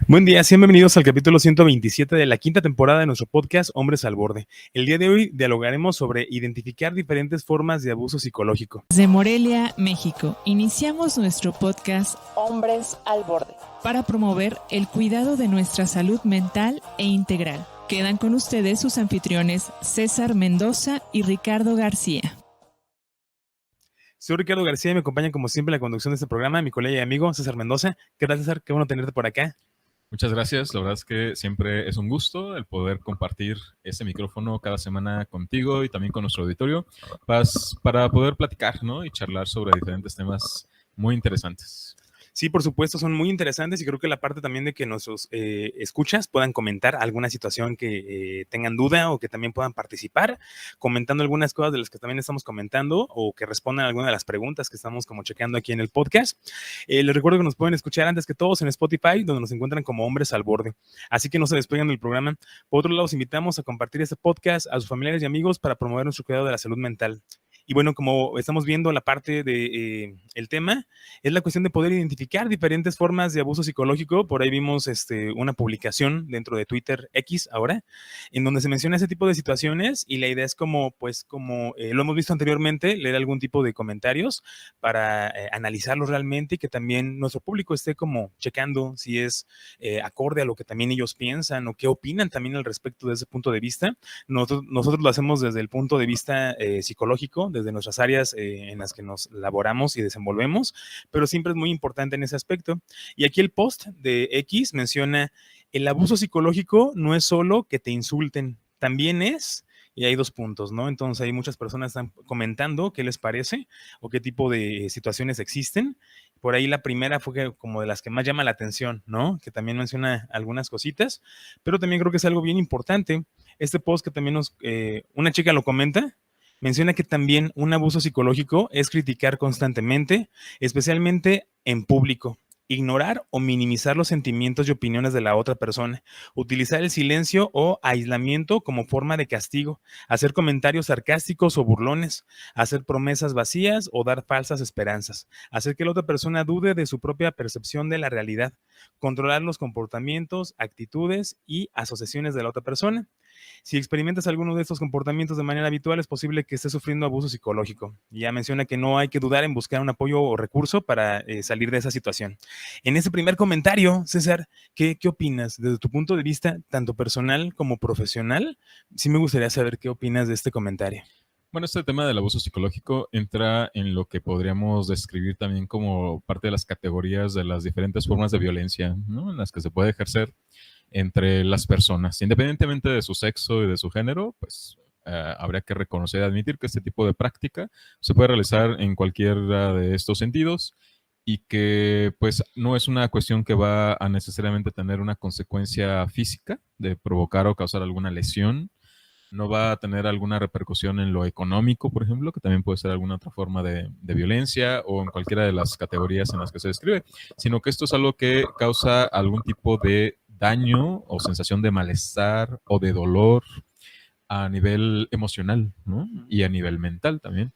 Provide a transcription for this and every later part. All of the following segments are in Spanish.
Buen día, sean bienvenidos al capítulo 127 de la quinta temporada de nuestro podcast Hombres al Borde. El día de hoy dialogaremos sobre identificar diferentes formas de abuso psicológico. Desde Morelia, México, iniciamos nuestro podcast Hombres al Borde para promover el cuidado de nuestra salud mental e integral. Quedan con ustedes sus anfitriones César Mendoza y Ricardo García. Soy Ricardo García y me acompaña como siempre en la conducción de este programa mi colega y amigo César Mendoza. ¿Qué tal, César? Qué bueno tenerte por acá. Muchas gracias, la verdad es que siempre es un gusto el poder compartir este micrófono cada semana contigo y también con nuestro auditorio para poder platicar, ¿no? Y charlar sobre diferentes temas muy interesantes. Sí, por supuesto, son muy interesantes y creo que la parte también de que nuestros escuchas puedan comentar alguna situación que tengan duda o que también puedan participar, comentando algunas cosas de las que también estamos comentando o que respondan a alguna de las preguntas que estamos como chequeando aquí en el podcast. Les recuerdo que nos pueden escuchar antes que todos en Spotify, donde nos encuentran como Hombres al Borde. Así que no se despeguen del programa. Por otro lado, los invitamos a compartir este podcast a sus familiares y amigos para promover nuestro cuidado de la salud mental. Y bueno, como estamos viendo la parte de el tema, es la cuestión de poder identificar diferentes formas de abuso psicológico. Por ahí vimos una publicación dentro de Twitter X ahora, en donde se menciona ese tipo de situaciones y la idea es como lo hemos visto anteriormente, leer algún tipo de comentarios para analizarlos realmente y que también nuestro público esté como checando si es acorde a lo que también ellos piensan o qué opinan también al respecto de ese punto de vista. Nosotros lo hacemos desde el punto de vista psicológico, desde nuestras áreas en las que nos laboramos y desenvolvemos, pero siempre es muy importante en ese aspecto. Y aquí el post de X menciona, el abuso psicológico no es solo que te insulten, también es, y hay dos puntos, ¿no? Entonces hay muchas personas que están comentando qué les parece o qué tipo de situaciones existen. Por ahí la primera fue como de las que más llama la atención, ¿no? Que también menciona algunas cositas, pero también creo que es algo bien importante. Este post que también una chica lo comenta, menciona que también un abuso psicológico es criticar constantemente, especialmente en público, ignorar o minimizar los sentimientos y opiniones de la otra persona, utilizar el silencio o aislamiento como forma de castigo, hacer comentarios sarcásticos o burlones, hacer promesas vacías o dar falsas esperanzas, hacer que la otra persona dude de su propia percepción de la realidad, controlar los comportamientos, actitudes y asociaciones de la otra persona. Si experimentas alguno de estos comportamientos de manera habitual, es posible que estés sufriendo abuso psicológico. Ya menciona que no hay que dudar en buscar un apoyo o recurso para salir de esa situación. En ese primer comentario, César, ¿qué opinas desde tu punto de vista, tanto personal como profesional? Sí me gustaría saber qué opinas de este comentario. Bueno, este tema del abuso psicológico entra en lo que podríamos describir también como parte de las categorías de las diferentes formas de violencia, ¿no? En las que se puede ejercer entre las personas, independientemente de su sexo y de su género, pues habría que reconocer y admitir que este tipo de práctica se puede realizar en cualquiera de estos sentidos y que pues no es una cuestión que va a necesariamente tener una consecuencia física de provocar o causar alguna lesión. No va a tener alguna repercusión en lo económico, por ejemplo, que también puede ser alguna otra forma de violencia o en cualquiera de las categorías en las que se describe, sino que esto es algo que causa algún tipo de daño o sensación de malestar o de dolor a nivel emocional, ¿no? Y a nivel mental también.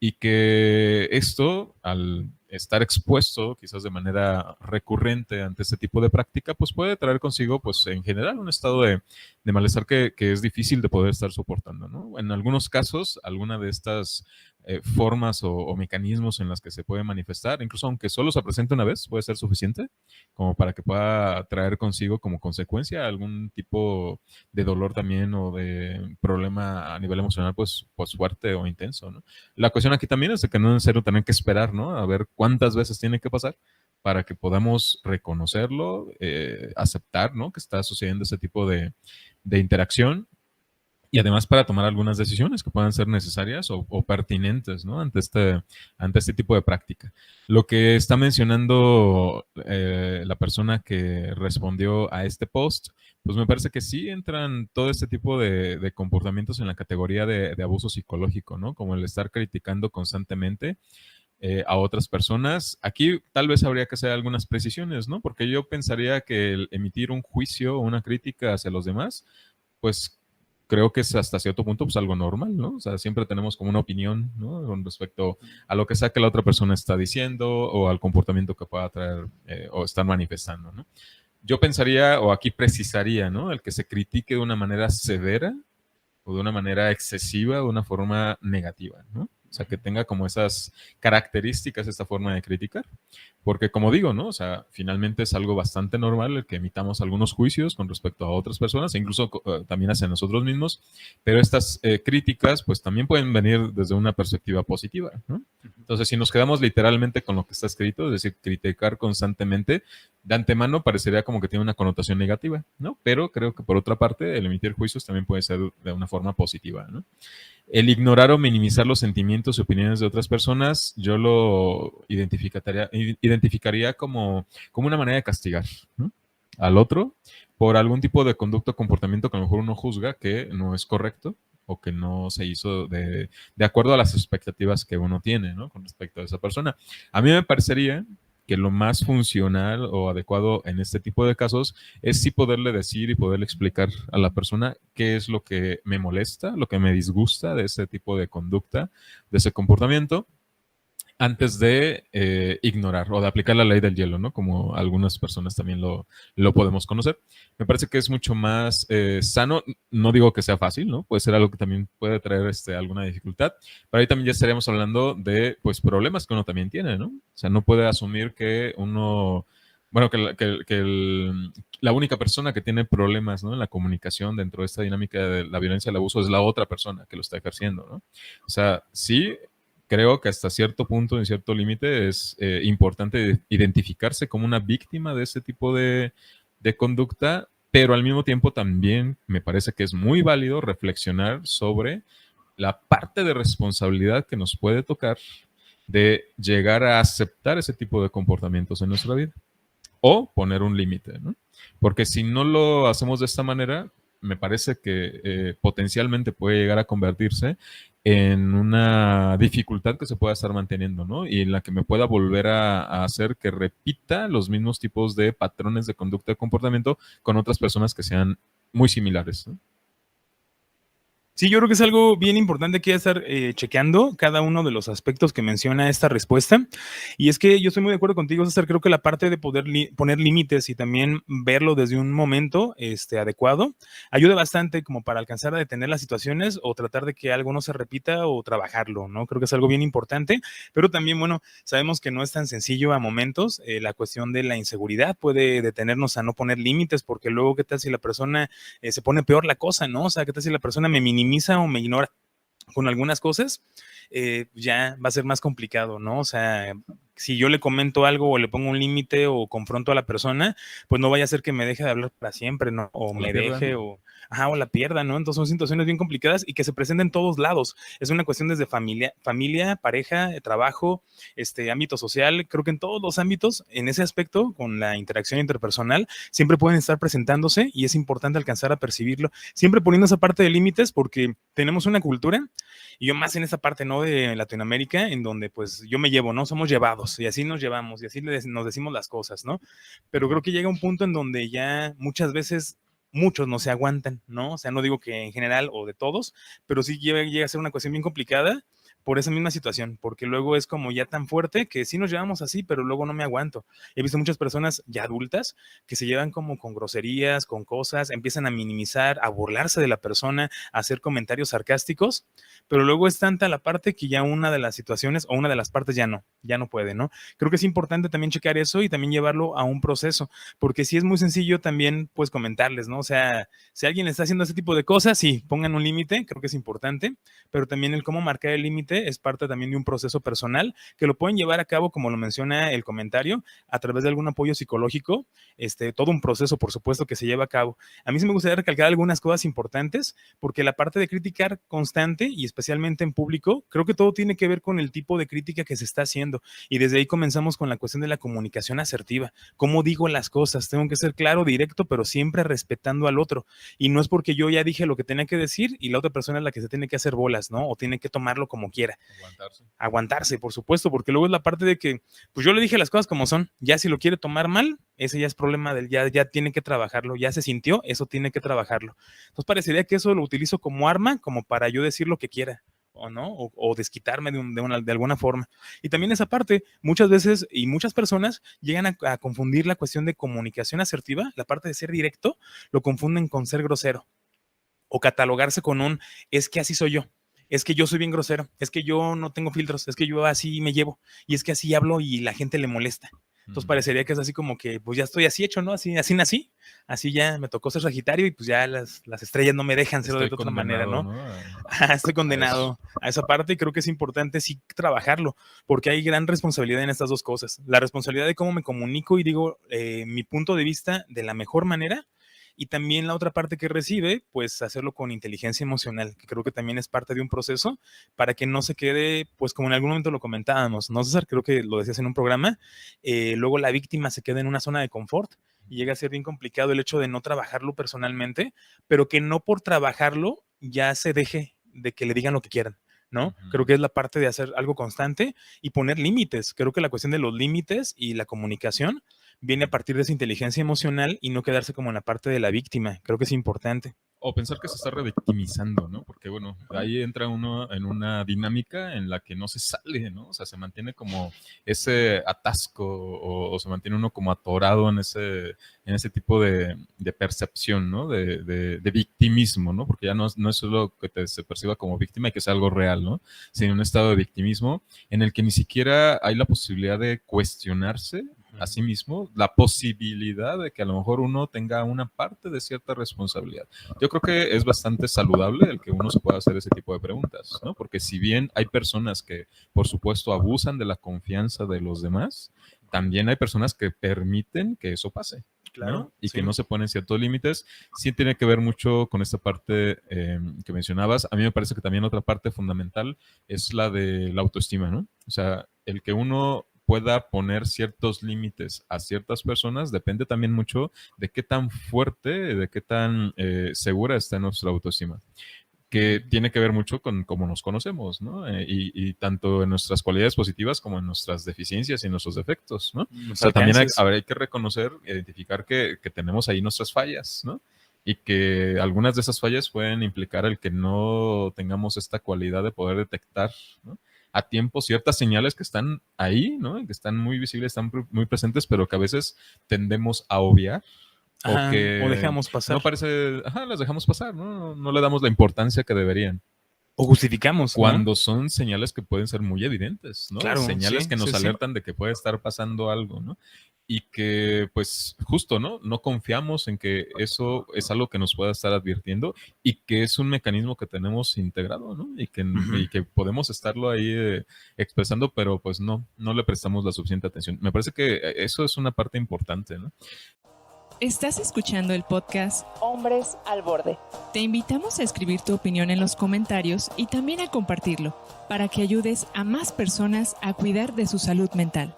Y que esto, al estar expuesto quizás de manera recurrente ante este tipo de práctica, pues puede traer consigo, pues en general, un estado de malestar que es difícil de poder estar soportando, ¿no? En algunos casos, alguna de estas formas o mecanismos en las que se puede manifestar, incluso aunque solo se presente una vez, puede ser suficiente como para que pueda traer consigo como consecuencia algún tipo de dolor también o de problema a nivel emocional, pues fuerte o intenso, ¿no? La cuestión aquí también es de que no es necesario tener que esperar, ¿no? A ver cuántas veces tiene que pasar para que podamos reconocerlo, aceptar, ¿no? Que está sucediendo ese tipo de interacción y además para tomar algunas decisiones que puedan ser necesarias o pertinentes, ¿no? Ante este tipo de práctica. Lo que está mencionando la persona que respondió a este post, pues me parece que sí entran todo este tipo de comportamientos en la categoría de abuso psicológico, ¿no? Como el estar criticando constantemente a otras personas. Aquí tal vez habría que hacer algunas precisiones, ¿no? Porque yo pensaría que el emitir un juicio o una crítica hacia los demás, pues creo que es hasta cierto punto pues algo normal, ¿no? O sea, siempre tenemos como una opinión, ¿no? Con respecto a lo que sea que la otra persona está diciendo o al comportamiento que pueda traer o estar manifestando, ¿no? yo pensaría, o aquí precisaría, ¿no? El que se critique de una manera severa o de una manera excesiva, de una forma negativa, ¿no? O sea, que tenga como esas características esta forma de criticar. Porque como digo, ¿no? O sea, finalmente es algo bastante normal el que emitamos algunos juicios con respecto a otras personas, e incluso también hacia nosotros mismos, pero estas críticas pues también pueden venir desde una perspectiva positiva, ¿no? Entonces, si nos quedamos literalmente con lo que está escrito, es decir, criticar constantemente, de antemano parecería como que tiene una connotación negativa, ¿no? Pero creo que por otra parte, el emitir juicios también puede ser de una forma positiva, ¿no? El ignorar o minimizar los sentimientos y opiniones de otras personas, yo lo identificaría como una manera de castigar, ¿no? Al otro por algún tipo de conducta o comportamiento que a lo mejor uno juzga que no es correcto o que no se hizo de acuerdo a las expectativas que uno tiene, ¿no? Con respecto a esa persona. A mí me parecería que lo más funcional o adecuado en este tipo de casos es sí poderle decir y poderle explicar a la persona qué es lo que me molesta, lo que me disgusta de ese tipo de conducta, de ese comportamiento, antes de ignorar o de aplicar la ley del hielo, ¿no? Como algunas personas también lo podemos conocer. Me parece que es mucho más sano. No digo que sea fácil, ¿no? Puede ser algo que también puede traer alguna dificultad, pero ahí también ya estaríamos hablando de, pues, problemas que uno también tiene, ¿no? O sea, no puede asumir que uno, bueno, la única persona que tiene problemas, ¿no? En la comunicación dentro de esta dinámica de la violencia y el abuso es la otra persona que lo está ejerciendo, ¿no? O sea, sí, creo que hasta cierto punto, en cierto límite, es importante identificarse como una víctima de ese tipo de conducta, pero al mismo tiempo también me parece que es muy válido reflexionar sobre la parte de responsabilidad que nos puede tocar de llegar a aceptar ese tipo de comportamientos en nuestra vida o poner un límite, ¿no? Porque si no lo hacemos de esta manera, me parece que potencialmente puede llegar a convertirse en una dificultad que se pueda estar manteniendo, ¿no? Y en la que me pueda volver a hacer que repita los mismos tipos de patrones de conducta y comportamiento con otras personas que sean muy similares, ¿no? Sí, yo creo que es algo bien importante que estar chequeando cada uno de los aspectos que menciona esta respuesta. Y es que yo estoy muy de acuerdo contigo, César. Creo que la parte de poder poner límites y también verlo desde un momento adecuado ayuda bastante como para alcanzar a detener las situaciones o tratar de que algo no se repita o trabajarlo, ¿no? Creo que es algo bien importante, pero también, bueno, sabemos que no es tan sencillo a momentos. La cuestión de la inseguridad puede detenernos a no poner límites, porque luego, ¿qué tal si la persona se pone peor la cosa, ¿no? O sea, ¿qué tal si la persona me minimiza o me ignora con algunas cosas? Ya va a ser más complicado, ¿no? O sea, si yo le comento algo o le pongo un límite o confronto a la persona, pues no vaya a ser que me deje de hablar para siempre, ¿no? O me deje o la pierda, ¿no? Entonces son situaciones bien complicadas y que se presentan en todos lados. Es una cuestión desde familia, pareja, trabajo, ámbito social. Creo que en todos los ámbitos, en ese aspecto, con la interacción interpersonal, siempre pueden estar presentándose y es importante alcanzar a percibirlo. Siempre poniendo esa parte de límites, porque tenemos una cultura, y yo más en esa parte, ¿no? De Latinoamérica, en donde pues yo me llevo, ¿no? Somos llevados y así nos llevamos y así nos decimos las cosas, ¿no? Pero creo que llega un punto en donde ya muchas veces muchos no se aguantan, ¿no? O sea, no digo que en general o de todos, pero sí llega a ser una cuestión bien complicada por esa misma situación, porque luego es como ya tan fuerte que sí nos llevamos así, pero luego no me aguanto. He visto muchas personas ya adultas que se llevan como con groserías, con cosas, empiezan a minimizar, a burlarse de la persona, a hacer comentarios sarcásticos, pero luego es tanta la parte que ya una de las situaciones o una de las partes ya no puede, ¿no? Creo que es importante también checar eso y también llevarlo a un proceso, porque sí es muy sencillo también, pues, comentarles, ¿no? O sea, si alguien está haciendo ese tipo de cosas, sí, pongan un límite, creo que es importante, pero también el cómo marcar el límite es parte también de un proceso personal que lo pueden llevar a cabo, como lo menciona el comentario, a través de algún apoyo psicológico, todo un proceso, por supuesto, que se lleva a cabo. A mí sí me gustaría recalcar algunas cosas importantes, porque la parte de criticar constante y especialmente en público, creo que todo tiene que ver con el tipo de crítica que se está haciendo, y desde ahí comenzamos con la cuestión de la comunicación asertiva. ¿Cómo digo las cosas? Tengo que ser claro, directo, pero siempre respetando al otro, y no es porque yo ya dije lo que tenía que decir y la otra persona es la que se tiene que hacer bolas, ¿no? O tiene que tomarlo como quiera. Aguantarse, por supuesto, porque luego es la parte de que, pues yo le dije las cosas como son, ya si lo quiere tomar mal, ese ya es problema del, ya tiene que trabajarlo, ya se sintió, eso tiene que trabajarlo. Entonces parecería que eso lo utilizo como arma, como para yo decir lo que quiera, o no, o desquitarme de alguna forma. Y también esa parte, muchas veces y muchas personas llegan a confundir la cuestión de comunicación asertiva, la parte de ser directo, lo confunden con ser grosero o catalogarse con es que así soy yo, es que yo soy bien grosero, es que yo no tengo filtros, es que yo así me llevo y es que así hablo y la gente le molesta. Entonces parecería que es así como que pues ya estoy así hecho, ¿no? Así nací, así ya me tocó ser Sagitario y pues ya las estrellas no me dejan ser de otra manera, ¿no? Estoy condenado a esa parte y creo que es importante sí trabajarlo porque hay gran responsabilidad en estas dos cosas. La responsabilidad de cómo me comunico y digo mi punto de vista de la mejor manera y también la otra parte que recibe, pues hacerlo con inteligencia emocional, que creo que también es parte de un proceso para que no se quede, pues como en algún momento lo comentábamos, ¿no, César? Creo que lo decías en un programa, luego la víctima se queda en una zona de confort y llega a ser bien complicado el hecho de no trabajarlo personalmente, pero que no por trabajarlo ya se deje de que le digan lo que quieran, ¿no? Creo que es la parte de hacer algo constante y poner límites. Creo que la cuestión de los límites y la comunicación viene a partir de esa inteligencia emocional y no quedarse como en la parte de la víctima. Creo que es importante. O pensar que se está revictimizando, ¿no? Porque, bueno, ahí entra uno en una dinámica en la que no se sale, ¿no? O sea, se mantiene como ese atasco o se mantiene uno como atorado en ese tipo de percepción, ¿no? De victimismo, ¿no? Porque ya no es solo que se perciba como víctima y que sea algo real, ¿no? Sino un estado de victimismo en el que ni siquiera hay la posibilidad de cuestionarse a sí mismo la posibilidad de que a lo mejor uno tenga una parte de cierta responsabilidad. Yo creo que es bastante saludable el que uno se pueda hacer ese tipo de preguntas, ¿no? Porque si bien hay personas que, por supuesto, abusan de la confianza de los demás, también hay personas que permiten que eso pase. Claro, ¿no? Y sí, que no se ponen ciertos límites. Sí tiene que ver mucho con esta parte que mencionabas. A mí me parece que también otra parte fundamental es la de la autoestima, ¿no? O sea, el que uno pueda poner ciertos límites a ciertas personas depende también mucho de qué tan fuerte, de qué tan segura está nuestra autoestima, que tiene que ver mucho con cómo nos conocemos, ¿no? Y tanto en nuestras cualidades positivas como en nuestras deficiencias y nuestros defectos, ¿no? O sea, también hay que reconocer, identificar que tenemos ahí nuestras fallas, ¿no? Y que algunas de esas fallas pueden implicar el que no tengamos esta cualidad de poder detectar, ¿no?, a tiempo ciertas señales que están ahí, ¿no? Que están muy visibles, están muy presentes, pero que a veces tendemos a obviar. Ajá, o dejamos pasar. No parece, las dejamos pasar, ¿no? No le damos la importancia que deberían. O justificamos, cuando son señales que pueden ser muy evidentes, ¿no? Claro, señales que nos alertan de que puede estar pasando algo, ¿no? Y que, pues, justo, ¿no? No confiamos en que eso es algo que nos pueda estar advirtiendo y que es un mecanismo que tenemos integrado, ¿no? Y que podemos estarlo ahí expresando, pero pues no le prestamos la suficiente atención. Me parece que eso es una parte importante, ¿no? Estás escuchando el podcast Hombres al Borde. Te invitamos a escribir tu opinión en los comentarios y también a compartirlo para que ayudes a más personas a cuidar de su salud mental.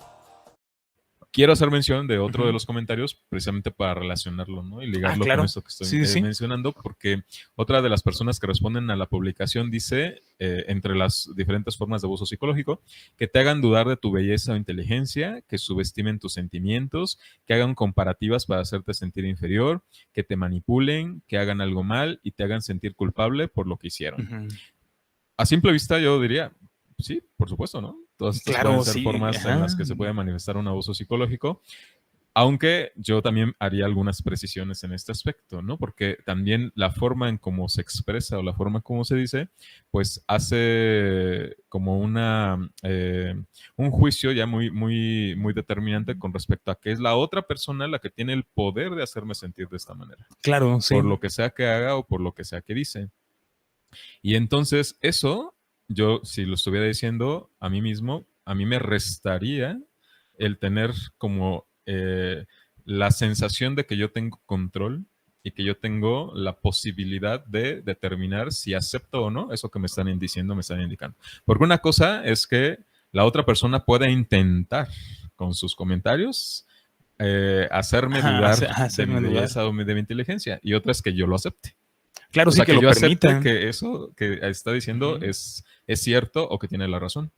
Quiero hacer mención de otro de los comentarios precisamente para relacionarlo, ¿no? Y ligarlo con esto que estoy mencionando, porque otra de las personas que responden a la publicación dice, entre las diferentes formas de abuso psicológico, que te hagan dudar de tu belleza o inteligencia, que subestimen tus sentimientos, que hagan comparativas para hacerte sentir inferior, que te manipulen, que hagan algo mal y te hagan sentir culpable por lo que hicieron. A simple vista yo diría, sí, por supuesto, ¿no? Todas estas pueden ser formas en las que se puede manifestar un abuso psicológico, aunque yo también haría algunas precisiones en este aspecto, ¿no? Porque también la forma en cómo se expresa o la forma en cómo se dice, pues hace como un juicio ya muy, muy, muy determinante con respecto a que es la otra persona la que tiene el poder de hacerme sentir de esta manera. Claro, sí. Por lo que sea que haga o por lo que sea que dice. Y entonces eso, yo si lo estuviera diciendo a mí mismo, a mí me restaría el tener como la sensación de que yo tengo control y que yo tengo la posibilidad de determinar si acepto o no eso que me están diciendo, me están indicando. Porque una cosa es que la otra persona pueda intentar con sus comentarios hacerme dudar de mi belleza o de mi inteligencia, y otra es que yo lo acepte. Claro, sí, que yo lo permita. Que eso que está diciendo es cierto o que tiene la razón.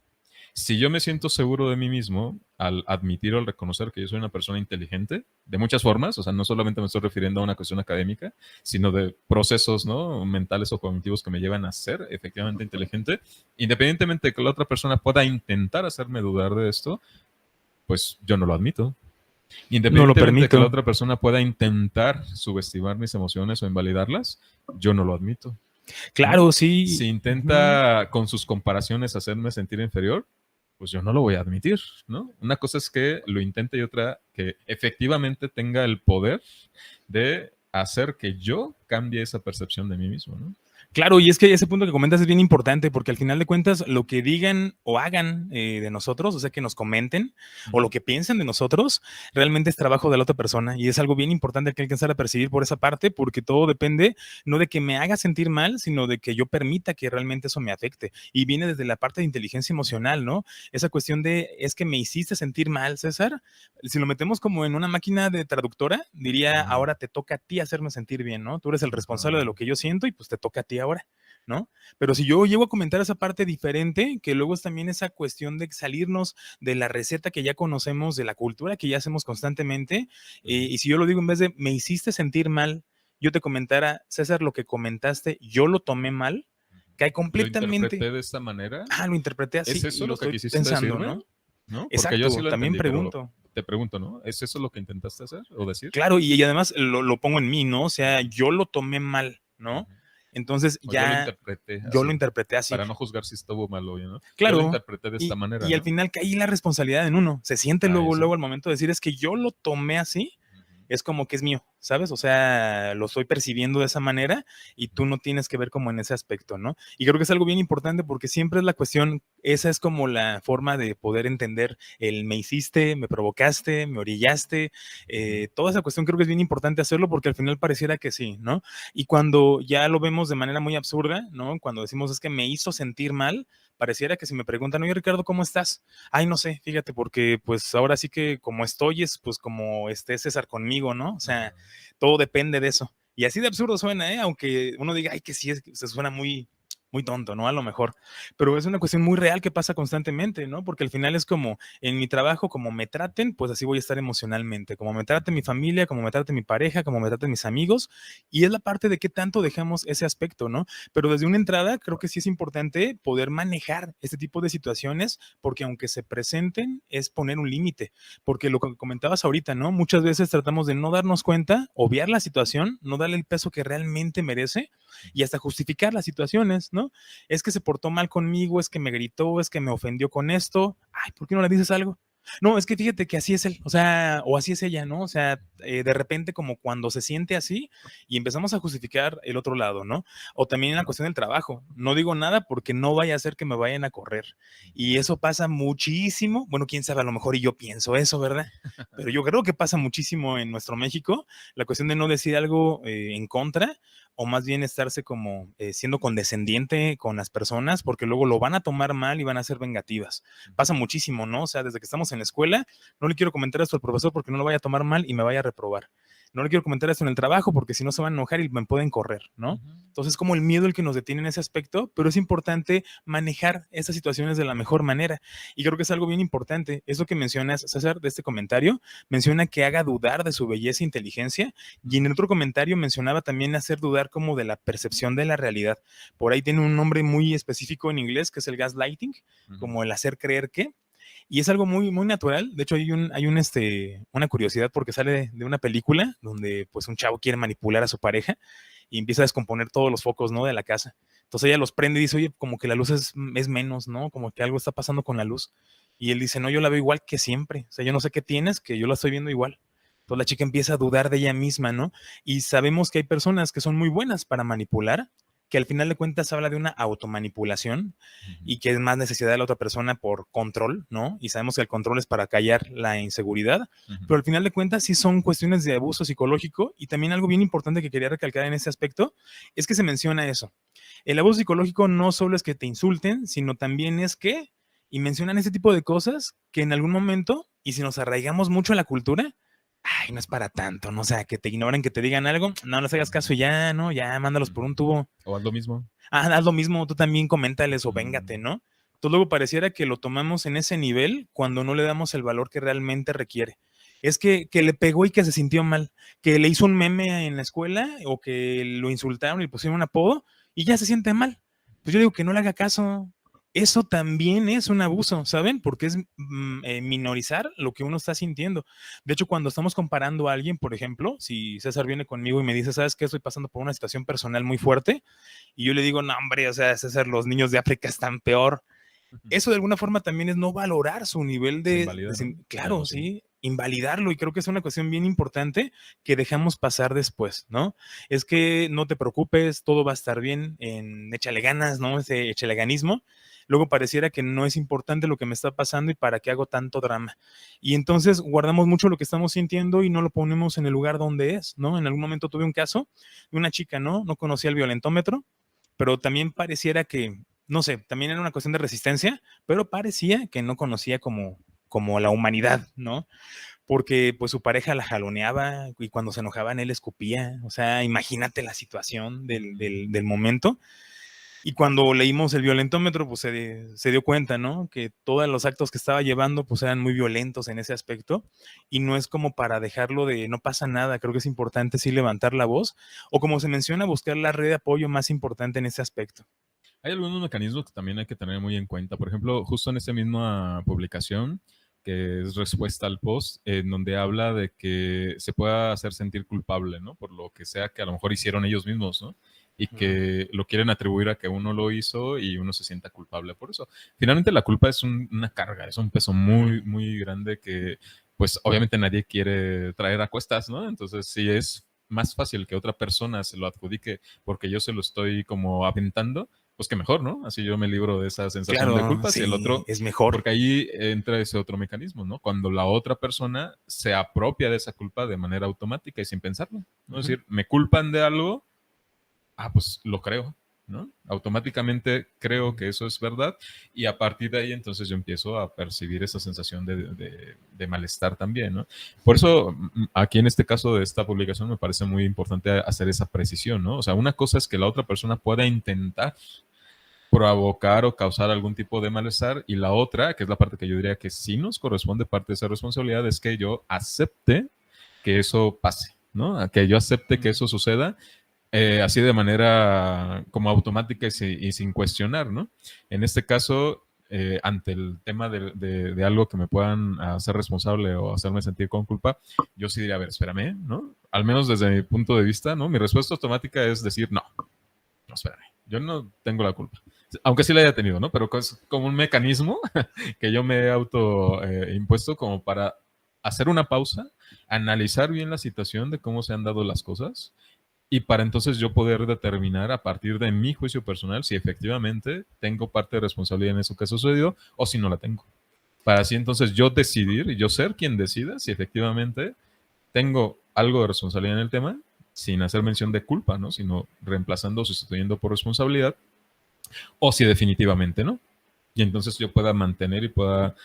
Si yo me siento seguro de mí mismo al admitir o al reconocer que yo soy una persona inteligente, de muchas formas, o sea, no solamente me estoy refiriendo a una cuestión académica, sino de procesos, ¿no?, mentales o cognitivos que me llevan a ser efectivamente inteligente, independientemente de que la otra persona pueda intentar hacerme dudar de esto, pues yo no lo admito. No lo Independientemente de que la permito. otra persona pueda intentar subestimar mis emociones o invalidarlas, yo no lo admito, ¿no? Claro, sí. Si Ujú. intenta con sus comparaciones hacerme sentir inferior, pues yo no lo voy a admitir, ¿no? Una cosa es que lo intente y otra que efectivamente tenga el poder de hacer que yo cambie esa percepción de mí mismo, ¿no? Claro, y es que ese punto que comentas es bien importante porque al final de cuentas lo que digan o hagan de nosotros, o sea, que nos comenten o lo Ujú. que piensen de nosotros, realmente es trabajo de la otra persona y es algo bien importante que hay que alcanzar a percibir por esa parte porque todo depende no de que me haga sentir mal, sino de que yo permita que realmente eso me afecte. Y viene desde la parte de inteligencia emocional, ¿no? Esa cuestión de, es que me hiciste sentir mal, César. Si lo metemos como en una máquina de traductora, diría, Ujú. ahora te toca a ti hacerme sentir bien, ¿no? Tú eres el responsable de Ajá. lo que yo siento y pues te toca a ti ahora, ¿no? Pero si yo llego a comentar esa parte diferente, que luego es también esa cuestión de salirnos de la receta que ya conocemos, de la cultura que ya hacemos constantemente, Ujú. y si yo lo digo en vez de me hiciste sentir mal, yo te comentara, César, lo que comentaste, yo lo tomé mal, cae Lo completamente. interpreté de esta manera. Lo interpreté ¿Es así y eso lo lo que estoy quisiste pensando, decirme? ¿no? ¿No? Porque yo así Exacto, lo también entendí, pero pregunto. te pregunto, ¿no? ¿Es eso lo que intentaste hacer o decir? Claro, y además lo pongo en mí, ¿no? O sea, Ujú. yo lo tomé mal, ¿no? Ujú. Entonces O yo lo ya interpreté yo lo así, interpreté así. para no juzgar si estuvo mal o bien, ¿no? Yo lo Claro, interpreté de esta manera, y al ¿no? final caí la responsabilidad en uno. Se siente Ah, luego, eso. luego al momento de decir, es que yo lo tomé así, Ujú. es como que es mío, ¿sabes? O sea, lo estoy percibiendo de esa manera y tú no tienes que ver como en ese aspecto, ¿no? Y creo que es algo bien importante porque siempre es la cuestión, esa es como la forma de poder entender el me hiciste, me provocaste, me orillaste, Ujú. toda esa cuestión creo que es bien importante hacerlo porque al final pareciera que sí, ¿no? Y cuando ya lo vemos de manera muy absurda, ¿no? Cuando decimos es que me hizo sentir mal, pareciera que si me preguntan, oye Ricardo, ¿cómo estás? Ay, no sé, fíjate, porque pues ahora sí que como estoy es pues como esté César conmigo, ¿no? O sea, Ajá. todo depende de eso. Y así de absurdo suena, ¿eh? Aunque uno diga, ay, que sí, se suena muy tonto, ¿no? A lo mejor. Pero es una cuestión muy real que pasa constantemente, ¿no? Porque al final es como en mi trabajo, como me traten, pues así voy a estar emocionalmente. Como me trate mi familia, como me trate mi pareja, como me traten mis amigos. Y es la parte de qué tanto dejamos ese aspecto, ¿no? Pero desde una entrada creo que sí es importante poder manejar este tipo de situaciones porque aunque se presenten es poner un límite, porque lo que comentabas ahorita, ¿no? Muchas veces tratamos de no darnos cuenta, obviar la situación, no darle el peso que realmente merece y hasta justificar las situaciones, ¿no? Es que se portó mal conmigo, es que me gritó, es que me ofendió con esto. Ay, ¿por qué no le dices algo? No, es que fíjate que así es él, o sea, o así es ella, ¿no? O sea, de repente como cuando se siente así y empezamos a justificar el otro lado, ¿no? O también en la cuestión del trabajo. No digo nada porque no vaya a ser que me vayan a correr. Y eso pasa muchísimo. Bueno, quién sabe, a lo mejor y yo pienso eso, ¿verdad? Pero yo creo que pasa muchísimo en nuestro México, la cuestión de no decir algo en contra o más bien estarse como siendo condescendiente con las personas porque luego lo van a tomar mal y van a ser vengativas. Pasa muchísimo, ¿no? O sea, desde que estamos en la escuela, no le quiero comentar esto al profesor porque no lo vaya a tomar mal y me vaya a reprobar. No le quiero comentar esto en el trabajo porque si no se van a enojar y me pueden correr, ¿no? Ujú. Entonces, como el miedo el que nos detiene en ese aspecto, pero es importante manejar estas situaciones de la mejor manera. Y creo que es algo bien importante. Eso que mencionas, César, de este comentario, menciona que haga dudar de su belleza e inteligencia. Y en el otro comentario mencionaba también hacer dudar como de la percepción de la realidad. Por ahí tiene un nombre muy específico en inglés, que es el gaslighting, Ujú. como el hacer creer que. Y es algo muy natural. De hecho, una curiosidad porque sale de una película donde pues un chavo quiere manipular a su pareja y empieza a descomponer todos los focos, ¿no? De la casa. Entonces ella los prende y dice, oye, como que la luz es menos, ¿no? Como que algo está pasando con la luz. Y él dice, no, yo la veo igual que siempre. O sea, yo no sé qué tienes, que yo la estoy viendo igual. Entonces la chica empieza a dudar de ella misma, ¿no? Y sabemos que hay personas que son muy buenas para manipular, que al final de cuentas habla de una automanipulación Ujú. y que es más necesidad de la otra persona por control, ¿no? Y sabemos que el control es para callar la inseguridad, Ujú. pero al final de cuentas sí son cuestiones de abuso psicológico y también algo bien importante que quería recalcar en ese aspecto es que se menciona eso. El abuso psicológico no solo es que te insulten, sino también es que, y mencionan ese tipo de cosas que en algún momento, y si nos arraigamos mucho a la cultura, ay, no es para tanto, ¿no? O sea, que te ignoren, que te digan algo, no les hagas caso y ya, ¿no? Ya, mándalos por un Ujú. tubo. O haz lo mismo. Haz lo mismo, tú también coméntales o véngate, Ujú. ¿no? Entonces luego pareciera que lo tomamos en ese nivel cuando no le damos el valor que realmente requiere. Es que le pegó y que se sintió mal, que le hizo un meme en la escuela o que lo insultaron y le pusieron un apodo y ya se siente mal. Pues yo digo que no le haga caso. Eso también es un abuso, ¿saben? Porque es minorizar lo que uno está sintiendo. De hecho, cuando estamos comparando a alguien, por ejemplo, si César viene conmigo y me dice, ¿sabes qué? Estoy pasando por una situación personal muy fuerte, y yo le digo, no, hombre, o sea, César, los niños de África están peor. Eso de alguna forma también es no valorar su nivel Invalida, ¿no? Claro, sí, invalidarlo, y creo que es una cuestión bien importante que dejamos pasar después, ¿no? Es que no te preocupes, todo va a estar bien, échale ganas, ¿no? Ese échale ganismo. Luego pareciera que no es importante lo que me está pasando y para qué hago tanto drama. Y entonces guardamos mucho lo que estamos sintiendo y no lo ponemos en el lugar donde es, ¿no? En algún momento tuve un caso de una chica, ¿no? No conocía el violentómetro, pero también pareciera que, no sé, también era una cuestión de resistencia, pero parecía que no conocía como la humanidad, ¿no? Porque pues su pareja la jaloneaba y cuando se enojaban él escupía, o sea, imagínate la situación del momento. Y cuando leímos el violentómetro, pues se dio cuenta, ¿no? Que todos los actos que estaba llevando, pues eran muy violentos en ese aspecto. Y no es como para dejarlo de no pasa nada. Creo que es importante sí levantar la voz. O como se menciona, buscar la red de apoyo más importante en ese aspecto. Hay algunos mecanismos que también hay que tener muy en cuenta. Por ejemplo, justo en esta misma publicación, que es respuesta al post, en donde habla de que se pueda hacer sentir culpable, ¿no? Por lo que sea que a lo mejor hicieron ellos mismos, ¿no? Y que lo quieren atribuir a que uno lo hizo y uno se sienta culpable por eso. Finalmente la culpa es una carga, es un peso muy, muy grande que pues obviamente nadie quiere traer a cuestas, ¿no? Entonces si es más fácil que otra persona se lo adjudique porque yo se lo estoy como aventando, pues que mejor, ¿no? Así yo me libro de esa sensación de Claro, culpa. Si el sí, otro, es mejor. porque ahí entra ese otro mecanismo, ¿no? Cuando la otra persona se apropia de esa culpa de manera automática y sin pensarlo, ¿no? Es decir, me culpan de algo, pues lo creo, ¿no? Automáticamente creo que eso es verdad y a partir de ahí entonces yo empiezo a percibir esa sensación de malestar también, ¿no? Por eso aquí en este caso de esta publicación me parece muy importante hacer esa precisión, ¿no? O sea, una cosa es que la otra persona pueda intentar provocar o causar algún tipo de malestar y la otra, que es la parte que yo diría que sí nos corresponde parte de esa responsabilidad, es que yo acepte que eso pase, ¿no? Que yo acepte que eso suceda así de manera como automática y sin cuestionar, ¿no? En este caso, ante el tema de algo que me puedan hacer responsable o hacerme sentir con culpa, yo sí diría, a ver, espérame, ¿no? Al menos desde mi punto de vista, ¿no? Mi respuesta automática es decir, no, espérame, yo no tengo la culpa. Aunque sí la haya tenido, ¿no? Pero es como un mecanismo que yo me he auto impuesto como para hacer una pausa, analizar bien la situación de cómo se han dado las cosas y para entonces yo poder determinar a partir de mi juicio personal si efectivamente tengo parte de responsabilidad en eso que sucedió o si no la tengo. Para así entonces yo decidir y yo ser quien decida si efectivamente tengo algo de responsabilidad en el tema, sin hacer mención de culpa, ¿no? Sino reemplazando o sustituyendo por responsabilidad, o si definitivamente no. Y entonces yo pueda mantener y pueda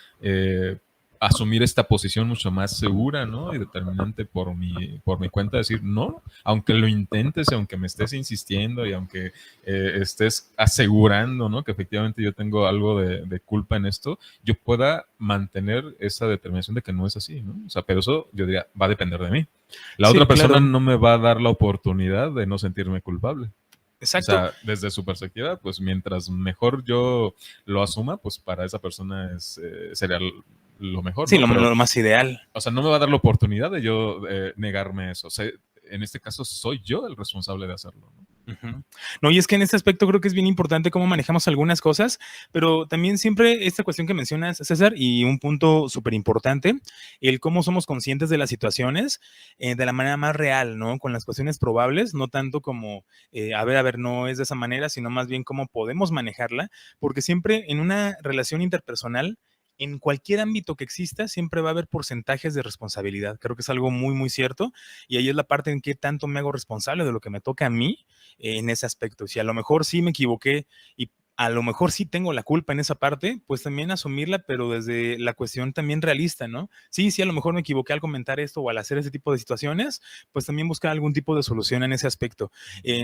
asumir esta posición mucho más segura, ¿no? Y determinante por mi cuenta, decir no, aunque lo intentes y aunque me estés insistiendo y aunque estés asegurando, ¿no? Que efectivamente yo tengo algo de culpa en esto, yo pueda mantener esa determinación de que no es así, ¿no? O sea, pero eso yo diría, va a depender de mí. La Sí, otra persona claro. no me va a dar la oportunidad de no sentirme culpable. O Exacto. sea, desde su perspectiva, pues mientras mejor yo lo asuma, pues para esa persona sería lo mejor, Sí, ¿no? Pero, lo más ideal. o sea, no me va a dar la oportunidad de yo negarme eso. O sea, en este caso soy yo el responsable de hacerlo, ¿no? Ujú. No, y es que en este aspecto creo que es bien importante cómo manejamos algunas cosas, pero también siempre esta cuestión que mencionas, César, y un punto súper importante, el cómo somos conscientes de las situaciones de la manera más real, ¿no? Con las cuestiones probables, no tanto como, a ver, no es de esa manera, sino más bien cómo podemos manejarla, porque siempre en una relación interpersonal, en cualquier ámbito que exista, siempre va a haber porcentajes de responsabilidad. Creo que es algo muy, muy cierto. Y ahí es la parte en que tanto me hago responsable de lo que me toca a mí en ese aspecto. Si a lo mejor sí me equivoqué y a lo mejor sí tengo la culpa en esa parte, pues también asumirla, pero desde la cuestión también realista, ¿no? Sí, a lo mejor me equivoqué al comentar esto o al hacer ese tipo de situaciones, pues también buscar algún tipo de solución en ese aspecto.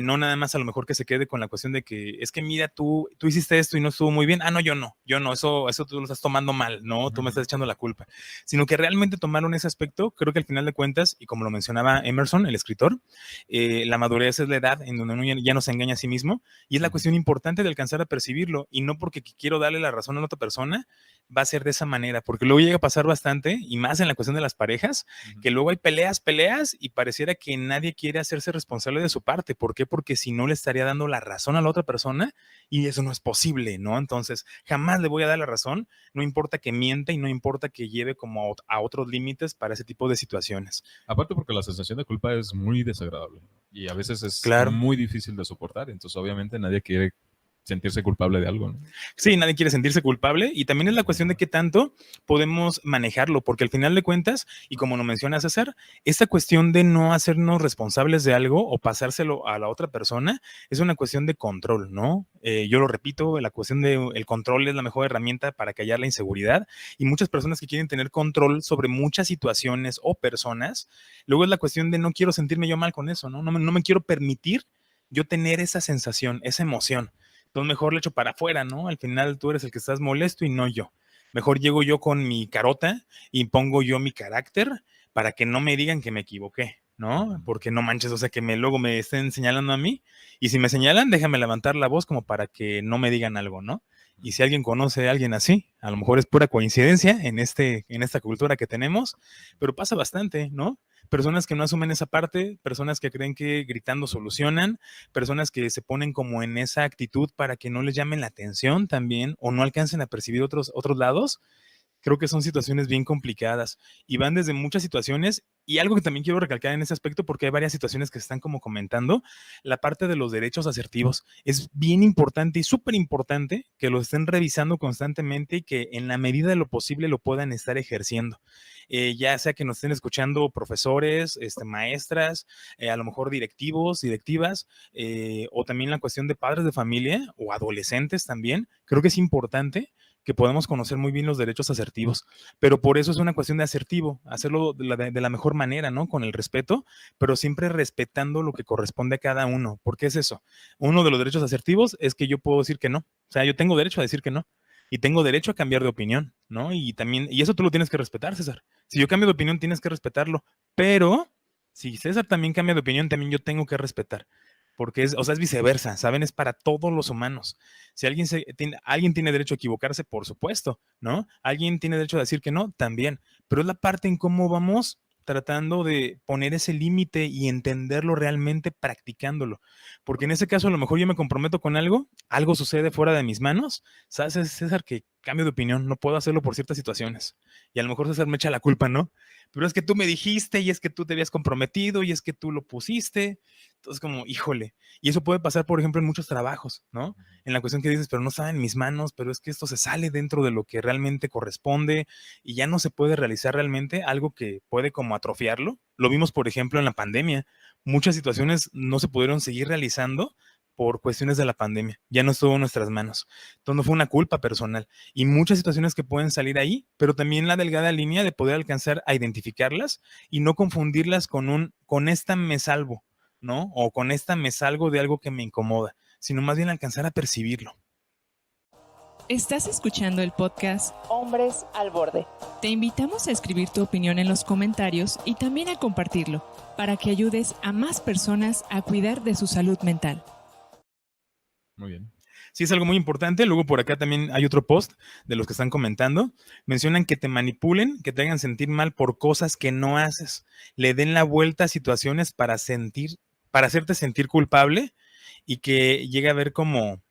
No nada más a lo mejor que se quede con la cuestión de que es que mira, tú hiciste esto y no estuvo muy bien. Ah, no, yo no, eso tú lo estás tomando mal, ¿no? Tú me estás echando la culpa. Sino que realmente tomaron ese aspecto, creo que al final de cuentas, y como lo mencionaba Emerson, el escritor, la madurez es la edad en donde uno ya no se engaña a sí mismo y es la cuestión importante de alcanzar a percibirlo y no porque quiero darle la razón a la otra persona, va a ser de esa manera, porque luego llega a pasar bastante y más en la cuestión de las parejas, que luego hay peleas y pareciera que nadie quiere hacerse responsable de su parte. ¿Por qué? Porque si no le estaría dando la razón a la otra persona y eso no es posible, ¿no? Entonces, jamás le voy a dar la razón, no importa que mienta y no importa que lleve como a otros límites para ese tipo de situaciones. Aparte porque la sensación de culpa es muy desagradable y a veces es Claro. muy difícil de soportar, entonces obviamente nadie quiere sentirse culpable de algo, ¿no? Sí, nadie quiere sentirse culpable y también es la cuestión de qué tanto podemos manejarlo, porque al final de cuentas, y como lo menciona César, esta cuestión de no hacernos responsables de algo o pasárselo a la otra persona es una cuestión de control, ¿no? Yo lo repito, la cuestión del control es la mejor herramienta para callar la inseguridad y muchas personas que quieren tener control sobre muchas situaciones o personas, luego es la cuestión de no quiero sentirme yo mal con eso, ¿no? No me quiero permitir yo tener esa sensación, esa emoción. Entonces mejor le echo para afuera, ¿no? Al final tú eres el que estás molesto y no yo. Mejor llego yo con mi carota y pongo yo mi carácter para que no me digan que me equivoqué, ¿no? Porque no manches, o sea, que luego me estén señalando a mí y si me señalan, déjame levantar la voz como para que no me digan algo, ¿no? Y si alguien conoce a alguien así, a lo mejor es pura coincidencia en esta cultura que tenemos, pero pasa bastante, ¿no? Personas que no asumen esa parte, personas que creen que gritando solucionan, personas que se ponen como en esa actitud para que no les llamen la atención también o no alcancen a percibir otros lados. Creo que son situaciones bien complicadas y van desde muchas situaciones y algo que también quiero recalcar en ese aspecto porque hay varias situaciones que se están como comentando, la parte de los derechos asertivos. Es bien importante y súper importante que lo estén revisando constantemente y que en la medida de lo posible lo puedan estar ejerciendo. Ya sea que nos estén escuchando profesores, maestras, a lo mejor directivos, directivas, o también la cuestión de padres de familia o adolescentes también. Creo que es importante que podemos conocer muy bien los derechos asertivos, pero por eso es una cuestión de asertivo, hacerlo de la mejor manera, ¿no? Con el respeto, pero siempre respetando lo que corresponde a cada uno. ¿Por qué es eso? Uno de los derechos asertivos es que yo puedo decir que no, o sea, yo tengo derecho a decir que no y tengo derecho a cambiar de opinión, ¿no? Y también, y eso tú lo tienes que respetar, César. Si yo cambio de opinión, tienes que respetarlo, pero si César también cambia de opinión, también yo tengo que respetar porque o sea, es viceversa, ¿saben? Es para todos los humanos. Si alguien tiene derecho a equivocarse, por supuesto, ¿no? Alguien tiene derecho a decir que no, también, pero es la parte en cómo vamos tratando de poner ese límite y entenderlo realmente practicándolo. Porque en ese caso, a lo mejor yo me comprometo con algo sucede fuera de mis manos, ¿sabes, César? Que cambio de opinión, no puedo hacerlo por ciertas situaciones. Y a lo mejor César me echa la culpa, ¿no? Pero es que tú me dijiste y es que tú te habías comprometido y es que tú lo pusiste. Entonces, como, híjole. Y eso puede pasar, por ejemplo, en muchos trabajos, ¿no? En la cuestión que dices, pero no estaba en mis manos, pero es que esto se sale dentro de lo que realmente corresponde y ya no se puede realizar realmente algo que puede como atrofiarlo. Lo vimos, por ejemplo, en la pandemia. Muchas situaciones no se pudieron seguir realizando por cuestiones de la pandemia. Ya no estuvo en nuestras manos. Entonces no fue una culpa personal. Y muchas situaciones que pueden salir ahí, pero también la delgada línea de poder alcanzar a identificarlas y no confundirlas con esta me salvo, ¿no? O con esta me salgo de algo que me incomoda, sino más bien alcanzar a percibirlo. Estás escuchando el podcast Hombres al Borde. Te invitamos a escribir tu opinión en los comentarios y también a compartirlo para que ayudes a más personas a cuidar de su salud mental. Muy bien. Sí, es algo muy importante. Luego por acá también hay otro post de los que están comentando. Mencionan que te manipulen, que te hagan sentir mal por cosas que no haces. Le den la vuelta a situaciones para hacerte sentir culpable y que llegue a ver como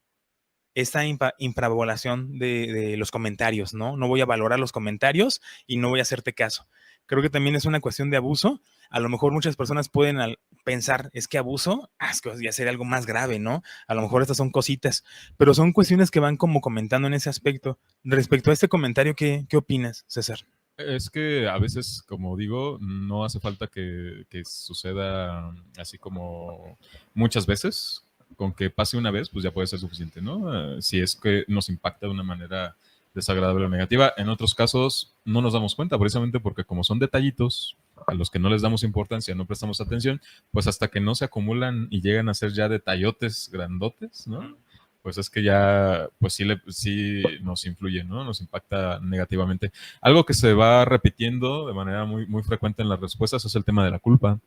esta infravaloración de los comentarios, ¿no? No voy a valorar los comentarios y no voy a hacerte caso. Creo que también es una cuestión de abuso. A lo mejor muchas personas pueden pensar, es que abuso, es que ya sería algo más grave, ¿no? A lo mejor estas son cositas, pero son cuestiones que van como comentando en ese aspecto. Respecto a este comentario, ¿qué opinas, César? Es que a veces, como digo, no hace falta que suceda así como muchas veces. con que pase una vez, pues ya puede ser suficiente, ¿no? Si es que nos impacta de una manera desagradable o negativa. En otros casos no nos damos cuenta, precisamente porque como son detallitos a los que no les damos importancia, no prestamos atención, pues hasta que no se acumulan y llegan a ser ya detallotes grandotes, ¿no? Pues es que ya, pues sí nos influye, ¿no? Nos impacta negativamente. Algo que se va repitiendo de manera muy, muy frecuente en las respuestas es el tema de la culpa,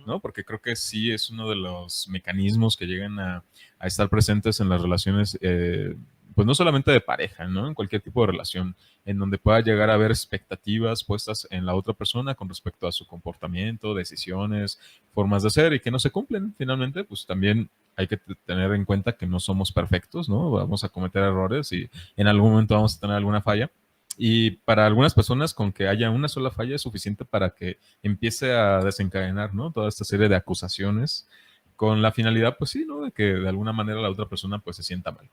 ¿no? Porque creo que sí es uno de los mecanismos que llegan a estar presentes en las relaciones, pues no solamente de pareja, ¿no? En cualquier tipo de relación, en donde pueda llegar a haber expectativas puestas en la otra persona con respecto a su comportamiento, decisiones, formas de ser y que no se cumplen finalmente, pues también hay que tener en cuenta que no somos perfectos, ¿no? Vamos a cometer errores y en algún momento vamos a tener alguna falla. Y para algunas personas, con que haya una sola falla es suficiente para que empiece a desencadenar, ¿no? Toda esta serie de acusaciones con la finalidad, pues sí, ¿no? De que de alguna manera la otra persona pues se sienta mal.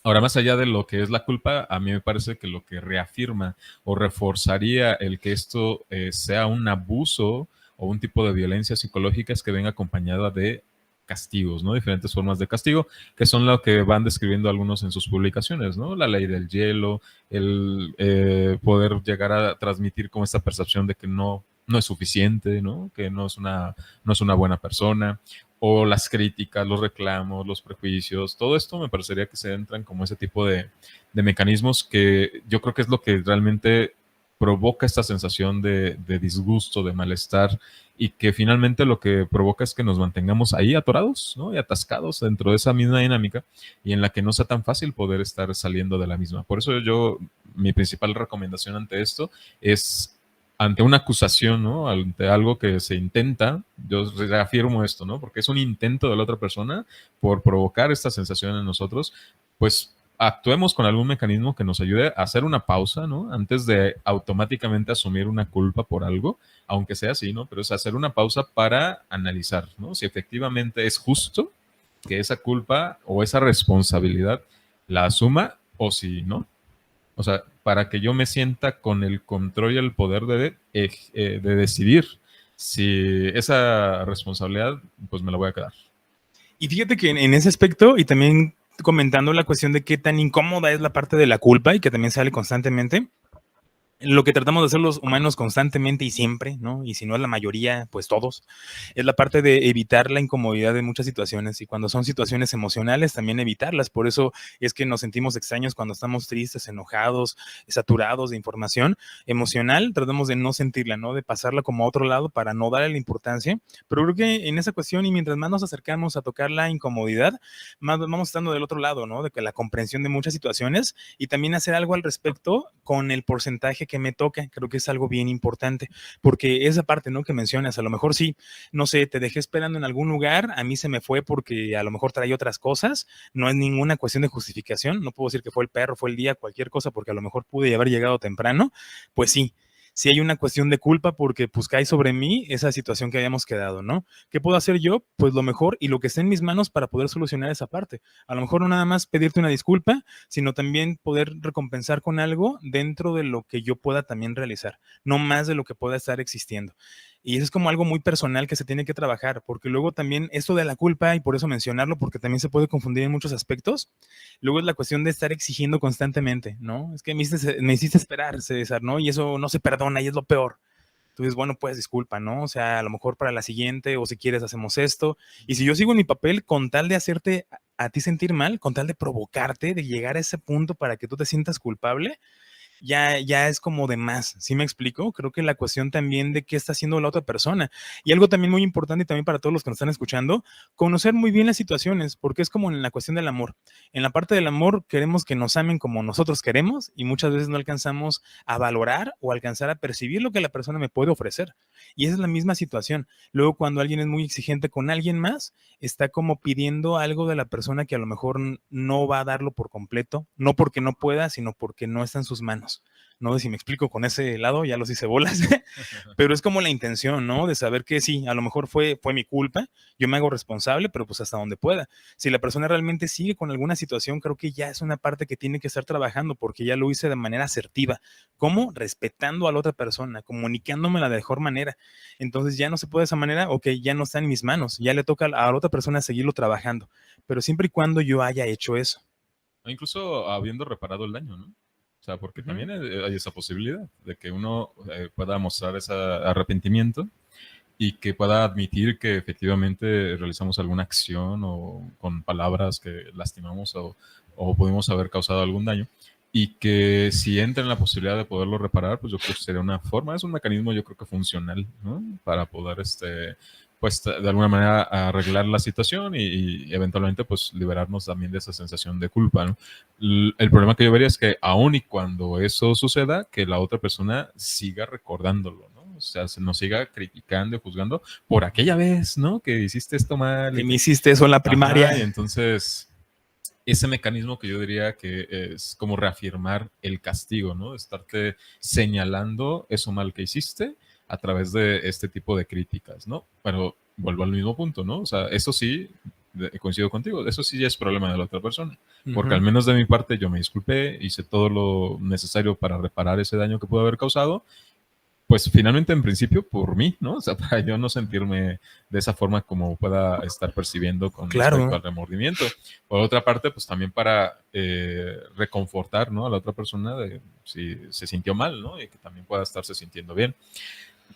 Ahora, más allá de lo que es la culpa, a mí me parece que lo que reafirma o reforzaría el que esto sea un abuso o un tipo de violencia psicológica es que venga acompañada de castigos, ¿no? Diferentes formas de castigo, que son lo que van describiendo algunos en sus publicaciones, ¿no? La ley del hielo, el poder llegar a transmitir como esta percepción de que no es suficiente, ¿no? Que no es una buena persona, o las críticas, los reclamos, los prejuicios, todo esto me parecería que se entran como ese tipo de mecanismos que yo creo que es lo que realmente provoca esta sensación de disgusto, de malestar, y que finalmente lo que provoca es que nos mantengamos ahí atorados, ¿no? Y atascados dentro de esa misma dinámica y en la que no sea tan fácil poder estar saliendo de la misma. Por eso mi principal recomendación ante esto es ante una acusación, ¿no? Ante algo que se intenta, yo reafirmo esto, ¿no? Porque es un intento de la otra persona por provocar esta sensación en nosotros, pues actuemos con algún mecanismo que nos ayude a hacer una pausa, ¿no? Antes de automáticamente asumir una culpa por algo, aunque sea así, ¿no? Pero es hacer una pausa para analizar, ¿no? Si efectivamente es justo que esa culpa o esa responsabilidad la asuma o si no. O sea, para que yo me sienta con el control y el poder de decidir si esa responsabilidad, pues me la voy a quedar. Y fíjate que en ese aspecto, y también comentando la cuestión de qué tan incómoda es la parte de la culpa y que también sale constantemente, lo que tratamos de hacer los humanos constantemente y siempre, ¿no? Y si no es la mayoría, pues todos, es la parte de evitar la incomodidad de muchas situaciones y cuando son situaciones emocionales también evitarlas. Por eso es que nos sentimos extraños cuando estamos tristes, enojados, saturados de información emocional. Tratamos de no sentirla, ¿no? De pasarla como a otro lado para no darle la importancia. Pero creo que en esa cuestión y mientras más nos acercamos a tocar la incomodidad, más vamos estando del otro lado, ¿no? De que la comprensión de muchas situaciones y también hacer algo al respecto con el porcentaje que me toca, creo que es algo bien importante, porque esa parte, ¿no? Que mencionas, a lo mejor sí, no sé, te dejé esperando en algún lugar, a mí se me fue porque a lo mejor traía otras cosas, no es ninguna cuestión de justificación, no puedo decir que fue el perro, fue el día, cualquier cosa, porque a lo mejor pude haber llegado temprano, pues sí hay una cuestión de culpa porque pues cae sobre mí esa situación que habíamos quedado, ¿no? ¿Qué puedo hacer yo? Pues lo mejor y lo que esté en mis manos para poder solucionar esa parte. A lo mejor no nada más pedirte una disculpa, sino también poder recompensar con algo dentro de lo que yo pueda también realizar, no más de lo que pueda estar existiendo. Y eso es como algo muy personal que se tiene que trabajar, porque luego también esto de la culpa, y por eso mencionarlo, porque también se puede confundir en muchos aspectos, luego es la cuestión de estar exigiendo constantemente, ¿no? Es que me hiciste esperar, César, ¿no? Y eso no se perdona y es lo peor. Entonces, bueno, pues disculpa, ¿no? O sea, a lo mejor para la siguiente, o si quieres, hacemos esto. Y si yo sigo en mi papel con tal de hacerte a ti sentir mal, con tal de provocarte, de llegar a ese punto para que tú te sientas culpable, ya es como de más, ¿sí me explico? Creo que la cuestión también de qué está haciendo la otra persona. Y algo también muy importante y también para todos los que nos están escuchando, conocer muy bien las situaciones, porque es como en la cuestión del amor. En la parte del amor queremos que nos amen como nosotros queremos y muchas veces no alcanzamos a valorar o alcanzar a percibir lo que la persona me puede ofrecer. Y esa es la misma situación. Luego cuando alguien es muy exigente con alguien más, está como pidiendo algo de la persona que a lo mejor no va a darlo por completo, no porque no pueda, sino porque no está en sus manos. No sé si me explico con ese lado, ya los hice bolas, pero es como la intención, ¿no? De saber que sí, a lo mejor fue mi culpa, yo me hago responsable, pero pues hasta donde pueda. Si la persona realmente sigue con alguna situación, creo que ya es una parte que tiene que estar trabajando porque ya lo hice de manera asertiva. ¿Cómo? Respetando a la otra persona, comunicándome de la mejor manera. Entonces ya no se puede de esa manera, ok, ya no está en mis manos, ya le toca a la otra persona seguirlo trabajando, pero siempre y cuando yo haya hecho eso. O incluso habiendo reparado el daño, ¿no? O sea, porque también hay esa posibilidad de que uno pueda mostrar ese arrepentimiento y que pueda admitir que efectivamente realizamos alguna acción o con palabras que lastimamos o pudimos haber causado algún daño y que si entra en la posibilidad de poderlo reparar, pues yo creo que sería una forma, es un mecanismo yo creo que funcional, ¿no? Para poder, pues de alguna manera arreglar la situación y eventualmente pues liberarnos también de esa sensación de culpa, ¿no? El problema que yo vería es que aun y cuando eso suceda, que la otra persona siga recordándolo, ¿no? O sea, se nos siga criticando y juzgando por aquella vez, ¿no? Que hiciste esto mal. Y me hiciste eso en la primaria. Ajá, y entonces, ese mecanismo que yo diría que es como reafirmar el castigo, ¿no? Estarte señalando eso mal que hiciste a través de este tipo de críticas, ¿no? Pero vuelvo al mismo punto, ¿no? O sea, eso sí, coincido contigo, eso sí ya es problema de la otra persona, porque al menos de mi parte yo me disculpé, hice todo lo necesario para reparar ese daño que pudo haber causado, pues finalmente en principio por mí, ¿no? O sea, para yo no sentirme de esa forma como pueda estar percibiendo con respecto al remordimiento. Por otra parte, pues también para reconfortar, ¿no? A la otra persona de si se sintió mal, ¿no? Y que también pueda estarse sintiendo bien.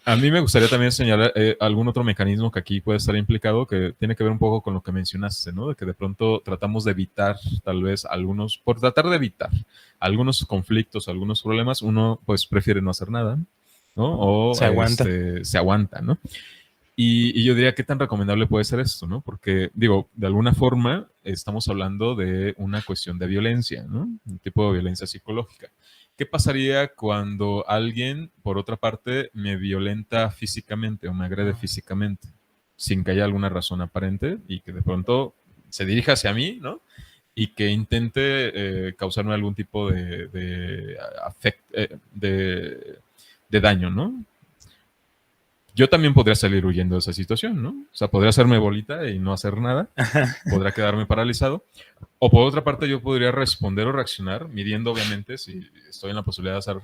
A mí me gustaría también señalar algún otro mecanismo que aquí puede estar implicado, que tiene que ver un poco con lo que mencionaste, ¿no? De que de pronto tratamos de evitar tal vez por tratar de evitar algunos conflictos, algunos problemas, uno pues prefiere no hacer nada, ¿no? O se aguanta. Se aguanta, ¿no? Y yo diría, ¿qué tan recomendable puede ser esto, no? Porque, digo, de alguna forma estamos hablando de una cuestión de violencia, ¿no? Un tipo de violencia psicológica. ¿Qué pasaría cuando alguien, por otra parte, me violenta físicamente o me agrede físicamente sin que haya alguna razón aparente y que de pronto se dirija hacia mí, ¿no? Y que intente causarme algún tipo de daño, ¿no? Yo también podría salir huyendo de esa situación, ¿no? O sea, podría hacerme bolita y no hacer nada, podría quedarme paralizado, o por otra parte yo podría responder o reaccionar, midiendo obviamente si estoy en la posibilidad de hacer,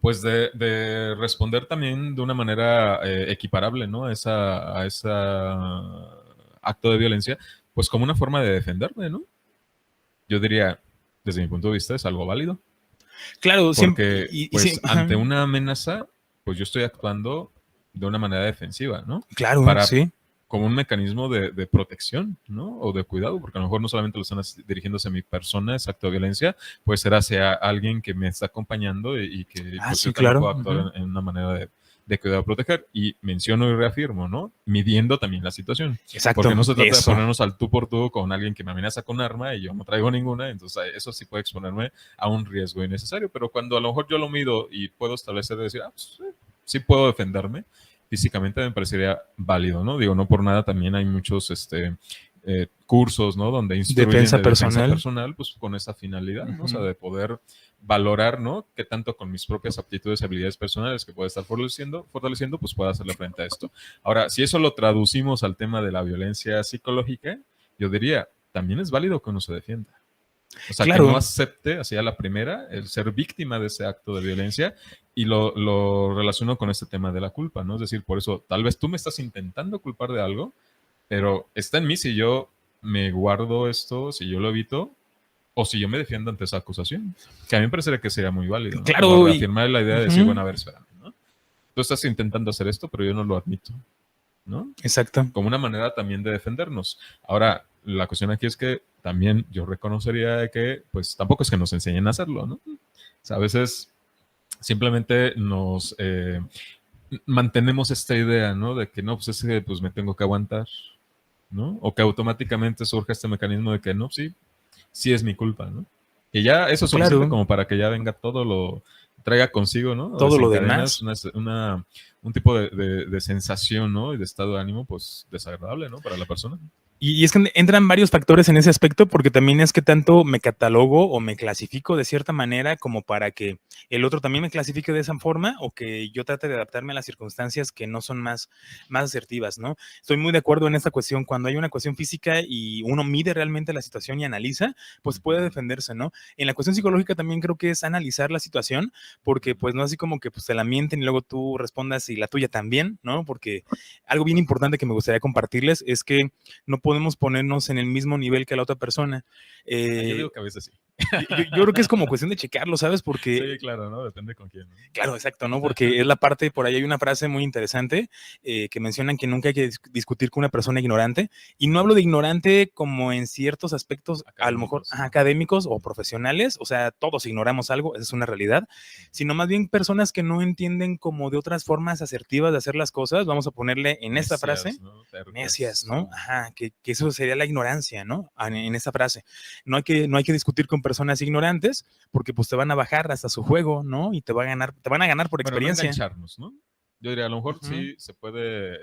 pues de responder también de una manera equiparable, ¿no? A esa acto de violencia, pues como una forma de defenderme, ¿no? Yo diría, desde mi punto de vista, es algo válido. Claro, porque pues ante una amenaza, pues yo estoy actuando de una manera defensiva, ¿no? Claro, sí. Como un mecanismo de protección, ¿no? O de cuidado, porque a lo mejor no solamente lo están dirigiéndose a mi persona, ese acto de violencia, puede ser hacia alguien que me está acompañando y que pues, sí, yo también puedo actuar en una manera de cuidado, proteger. Y menciono y reafirmo, ¿no? Midiendo también la situación. Exacto. Porque no se trata de ponernos al tú por tú con alguien que me amenaza con arma y yo no traigo ninguna, entonces eso sí puede exponerme a un riesgo innecesario, pero cuando a lo mejor yo lo mido y puedo establecer, decir, pues, sí puedo defenderme, físicamente me parecería válido, ¿no? Digo, no por nada también hay muchos cursos, ¿no? Donde instruyen defensa personal, pues con esa finalidad, ¿no? O sea, de poder valorar, ¿no? Qué tanto con mis propias aptitudes y habilidades personales que pueda estar fortaleciendo, pues pueda hacerle frente a esto. Ahora, si eso lo traducimos al tema de la violencia psicológica, yo diría, también es válido que uno se defienda. O sea, que no acepte, así a la primera, el ser víctima de ese acto de violencia y lo relaciono con este tema de la culpa, ¿no? Es decir, por eso, tal vez tú me estás intentando culpar de algo, pero está en mí si yo me guardo esto, si yo lo evito, o si yo me defiendo ante esa acusación. Que a mí me parecería que sería muy válido, ¿no? Claro. Como reafirmar la idea de decir, bueno, a ver, espérame, ¿no? Tú estás intentando hacer esto, pero yo no lo admito, ¿no? Exacto. Como una manera también de defendernos. Ahora, la cuestión aquí es que también yo reconocería de que, pues, tampoco es que nos enseñen a hacerlo, ¿no? O sea, a veces simplemente nos mantenemos esta idea, ¿no? De que no, pues es que pues me tengo que aguantar, ¿no? O que automáticamente surge este mecanismo de que no, sí es mi culpa, ¿no? Que ya eso es suficiente como para que ya venga todo lo, traiga consigo, ¿no? Todo lo demás. Un un tipo de sensación, ¿no? Y de estado de ánimo, pues desagradable, ¿no? Para la persona. Y es que entran varios factores en ese aspecto, porque también es que tanto me catalogo o me clasifico de cierta manera como para que el otro también me clasifique de esa forma, o que yo trate de adaptarme a las circunstancias que no son más asertivas, ¿no? Estoy muy de acuerdo en esta cuestión. Cuando hay una cuestión física y uno mide realmente la situación y analiza, pues puede defenderse, ¿no? En la cuestión psicológica también creo que es analizar la situación, porque pues no así como que pues te la mienten y luego tú respondas y la tuya también, ¿no? Porque algo bien importante que me gustaría compartirles es que no podemos ponernos en el mismo nivel que la otra persona. Yo digo que a veces sí. Yo creo que es como cuestión de checarlo, ¿sabes? Porque... Sí, claro, ¿no? Depende con quién, ¿no? Claro, exacto, ¿no? Porque es la parte, por ahí hay una frase muy interesante que mencionan que nunca hay que discutir con una persona ignorante. Y no hablo de ignorante como en ciertos aspectos, a lo mejor académicos o profesionales, o sea, todos ignoramos algo, esa es una realidad, sino más bien personas que no entienden como de otras formas asertivas de hacer las cosas. Vamos a ponerle en esta frase, ¿no? necias, ¿no? Ajá, que eso sería la ignorancia, ¿no? En esta frase. No hay que discutir con personas ignorantes, porque pues te van a bajar hasta su juego, ¿no? Y te van a ganar por experiencia. No engancharnos, ¿no? Yo diría, a lo mejor sí se puede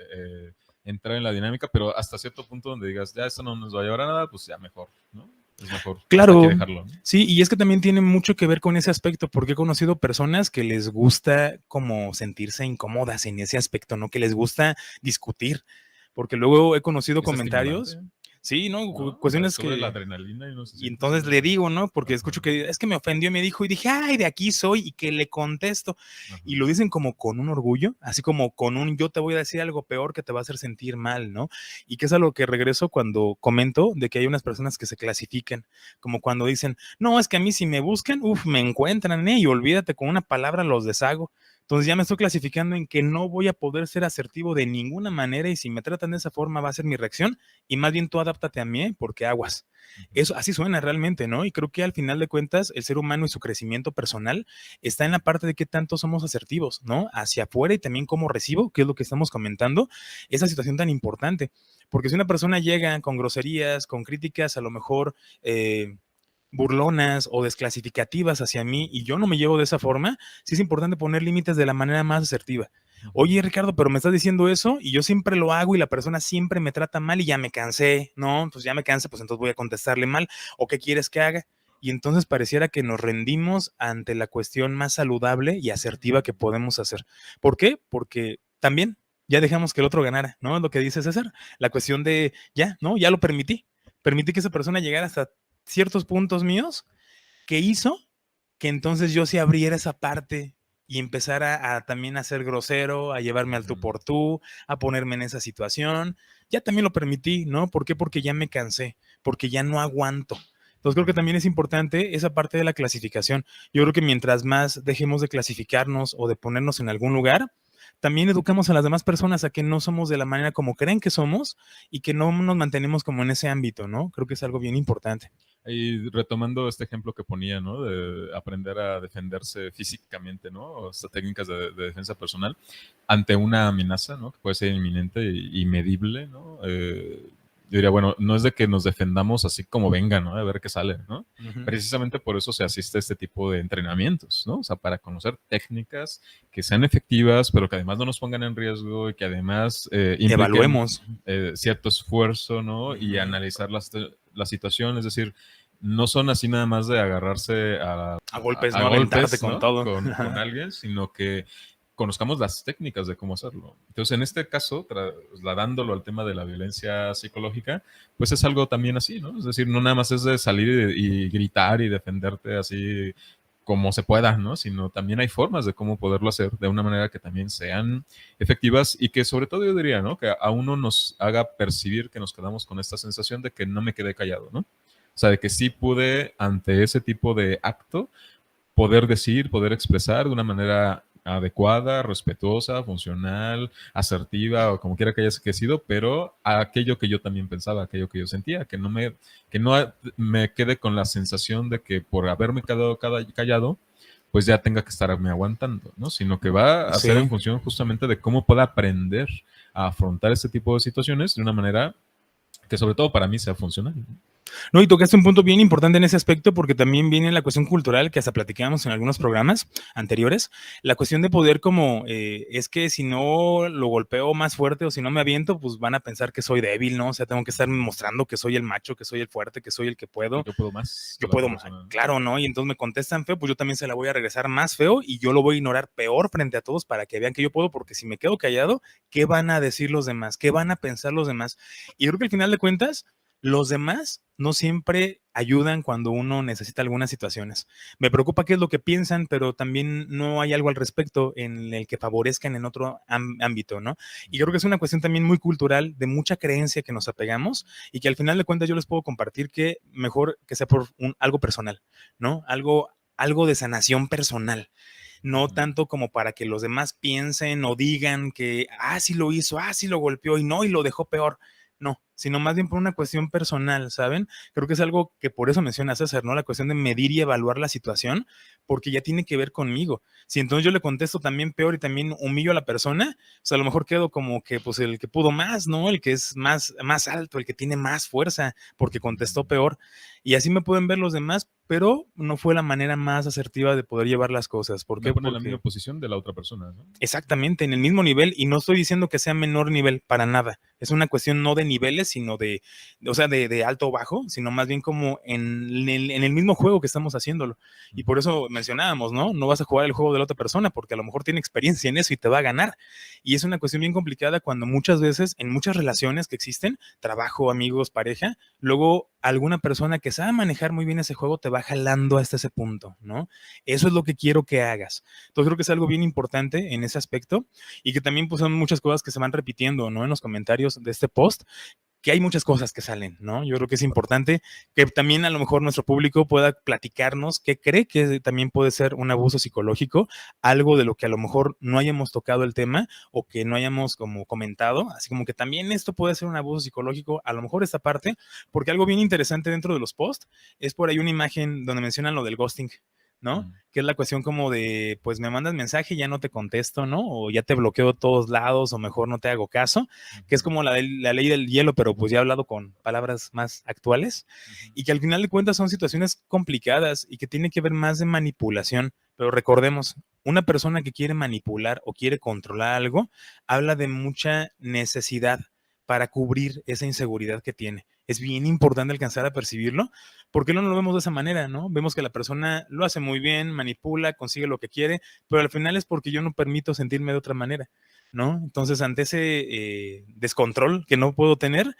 entrar en la dinámica, pero hasta cierto punto donde digas, ya esto no nos va a llevar a nada, pues ya mejor, ¿no? Es mejor. Claro, hay que dejarlo, ¿no? Sí, y es que también tiene mucho que ver con ese aspecto, porque he conocido personas que les gusta como sentirse incómodas en ese aspecto, ¿no? Que les gusta discutir, porque luego he conocido comentarios. Sí, ¿no? Cuestiones que... la adrenalina y no sé si... Y entonces le digo, ¿no? Porque escucho que es que me ofendió, me dijo, y dije, ay, de aquí soy, y que le contesto. Y lo dicen como con un orgullo, así como con un yo te voy a decir algo peor que te va a hacer sentir mal, ¿no? Y que es a lo que regreso cuando comento de que hay unas personas que se clasifican, como cuando dicen, no, es que a mí si me buscan, me encuentran, y olvídate, con una palabra los deshago. Entonces ya me estoy clasificando en que no voy a poder ser asertivo de ninguna manera, y si me tratan de esa forma va a ser mi reacción, y más bien tú adáptate a mí, porque aguas. Eso así suena realmente, ¿no? Y creo que al final de cuentas el ser humano y su crecimiento personal está en la parte de qué tanto somos asertivos, ¿no? Hacia afuera, y también cómo recibo, que es lo que estamos comentando, esa situación tan importante. Porque si una persona llega con groserías, con críticas a lo mejor burlonas o desclasificativas hacia mí, y yo no me llevo de esa forma, sí es importante poner límites de la manera más asertiva. Oye, Ricardo, pero me estás diciendo eso y yo siempre lo hago y la persona siempre me trata mal y ya me cansé, ¿no? Pues ya me cansé, pues entonces voy a contestarle mal. ¿O qué quieres que haga? Y entonces pareciera que nos rendimos ante la cuestión más saludable y asertiva que podemos hacer. ¿Por qué? Porque también ya dejamos que el otro ganara, ¿no? Es lo que dice César. La cuestión de ya, ¿no? Ya lo permití. Permití que esa persona llegara hasta ciertos puntos míos que hizo que entonces yo sí abriera esa parte y empezara a también a ser grosero, a llevarme al tú por tú, a ponerme en esa situación. Ya también lo permití, ¿no? ¿Por qué? Porque ya me cansé, porque ya no aguanto. Entonces creo que también es importante esa parte de la clasificación. Yo creo que mientras más dejemos de clasificarnos o de ponernos en algún lugar, también educamos a las demás personas a que no somos de la manera como creen que somos y que no nos mantenemos como en ese ámbito, ¿no? Creo que es algo bien importante. Y retomando este ejemplo que ponía, ¿no? De aprender a defenderse físicamente, ¿no? O estas técnicas de defensa personal ante una amenaza, ¿no? Que puede ser inminente y medible, ¿no? Yo diría, bueno, no es de que nos defendamos así como venga, ¿no? A ver qué sale, ¿no? Precisamente por eso se asiste a este tipo de entrenamientos, ¿no? O sea, para conocer técnicas que sean efectivas, pero que además no nos pongan en riesgo y que además evaluemos cierto esfuerzo, ¿no? Y analizar la situación, es decir, no son así nada más de agarrarse a golpes, no aventarte con todo. Con alguien, sino que conozcamos las técnicas de cómo hacerlo. Entonces, en este caso, trasladándolo al tema de la violencia psicológica, pues es algo también así, ¿no? Es decir, no nada más es de salir y gritar y defenderte así como se pueda, ¿no? Sino también hay formas de cómo poderlo hacer de una manera que también sean efectivas y que sobre todo yo diría, ¿no? Que a uno nos haga percibir que nos quedamos con esta sensación de que no me quedé callado, ¿no? O sea, de que sí pude ante ese tipo de acto poder decir, poder expresar de una manera adecuada, respetuosa, funcional, asertiva o como quiera que haya sido, pero a aquello que yo también pensaba, aquello que yo sentía, que no me quede con la sensación de que por haberme quedado callado, pues ya tenga que estarme aguantando, ¿no? Sino que va a ser en función justamente de cómo pueda aprender a afrontar este tipo de situaciones de una manera que sobre todo para mí sea funcional. No, y tocaste un punto bien importante en ese aspecto porque también viene la cuestión cultural que hasta platicábamos en algunos programas anteriores, la cuestión de poder como, es que si no lo golpeo más fuerte o si no me aviento, pues van a pensar que soy débil, ¿no? O sea, tengo que estar mostrando que soy el macho, que soy el fuerte, que soy el que puedo. Yo puedo más. Yo puedo más, claro, ¿no? Y entonces me contestan feo, pues yo también se la voy a regresar más feo y yo lo voy a ignorar peor frente a todos para que vean que yo puedo, porque si me quedo callado, ¿qué van a decir los demás? ¿Qué van a pensar los demás? Y creo que al final de cuentas, los demás no siempre ayudan cuando uno necesita algunas situaciones. Me preocupa qué es lo que piensan, pero también no hay algo al respecto en el que favorezcan en otro ámbito, ¿no? Y creo que es una cuestión también muy cultural, de mucha creencia que nos apegamos y que al final de cuentas yo les puedo compartir que mejor que sea por algo personal, ¿no? Algo de sanación personal. No tanto como para que los demás piensen o digan que, sí lo hizo, sí lo golpeó y no, y lo dejó peor. No, sino más bien por una cuestión personal, ¿saben? Creo que es algo que por eso menciona César, ¿no? La cuestión de medir y evaluar la situación, porque ya tiene que ver conmigo. Si entonces yo le contesto también peor y también humillo a la persona, pues a lo mejor quedo como que, pues el que pudo más, ¿no? El que es más alto, el que tiene más fuerza, porque contestó peor. Y así me pueden ver los demás, pero no fue la manera más asertiva de poder llevar las cosas. ¿Por qué? Me pone en Porque la misma posición de la otra persona, ¿no? exactamente, en el mismo nivel, y no estoy diciendo que sea menor nivel, para nada. Es una cuestión no de niveles, sino o sea, de alto o bajo, sino más bien como en el mismo juego que estamos haciéndolo. Y por eso mencionábamos, ¿no? No vas a jugar el juego de la otra persona porque a lo mejor tiene experiencia en eso y te va a ganar. Y es una cuestión bien complicada cuando muchas veces, en muchas relaciones que existen, trabajo, amigos, pareja, luego alguna persona que sabe manejar muy bien ese juego te va jalando hasta ese punto, ¿no? Eso es lo que quiero que hagas. Entonces creo que es algo bien importante en ese aspecto y que también pues son muchas cosas que se van repitiendo, ¿no? En los comentarios de este post, que hay muchas cosas que salen, ¿no? Yo creo que es importante que también a lo mejor nuestro público pueda platicarnos qué cree que también puede ser un abuso psicológico, algo de lo que a lo mejor no hayamos tocado el tema o que no hayamos como comentado, así como que también esto puede ser un abuso psicológico, a lo mejor esta parte, porque algo bien interesante dentro de los posts es por ahí una imagen donde mencionan lo del ghosting, ¿no? Que es la cuestión como de, pues me mandas mensaje y ya no te contesto, ¿no? O ya te bloqueo de todos lados, o mejor no te hago caso, que es como la ley del hielo, pero pues ya he hablado con palabras más actuales, y que al final de cuentas son situaciones complicadas y que tiene que ver más de manipulación, pero recordemos, una persona que quiere manipular o quiere controlar algo, habla de mucha necesidad para cubrir esa inseguridad que tiene. Es bien importante alcanzar a percibirlo, porque no lo vemos de esa manera, ¿no? Vemos que la persona lo hace muy bien, manipula, consigue lo que quiere, pero al final es porque yo no permito sentirme de otra manera, ¿no? Entonces, ante ese descontrol que no puedo tener,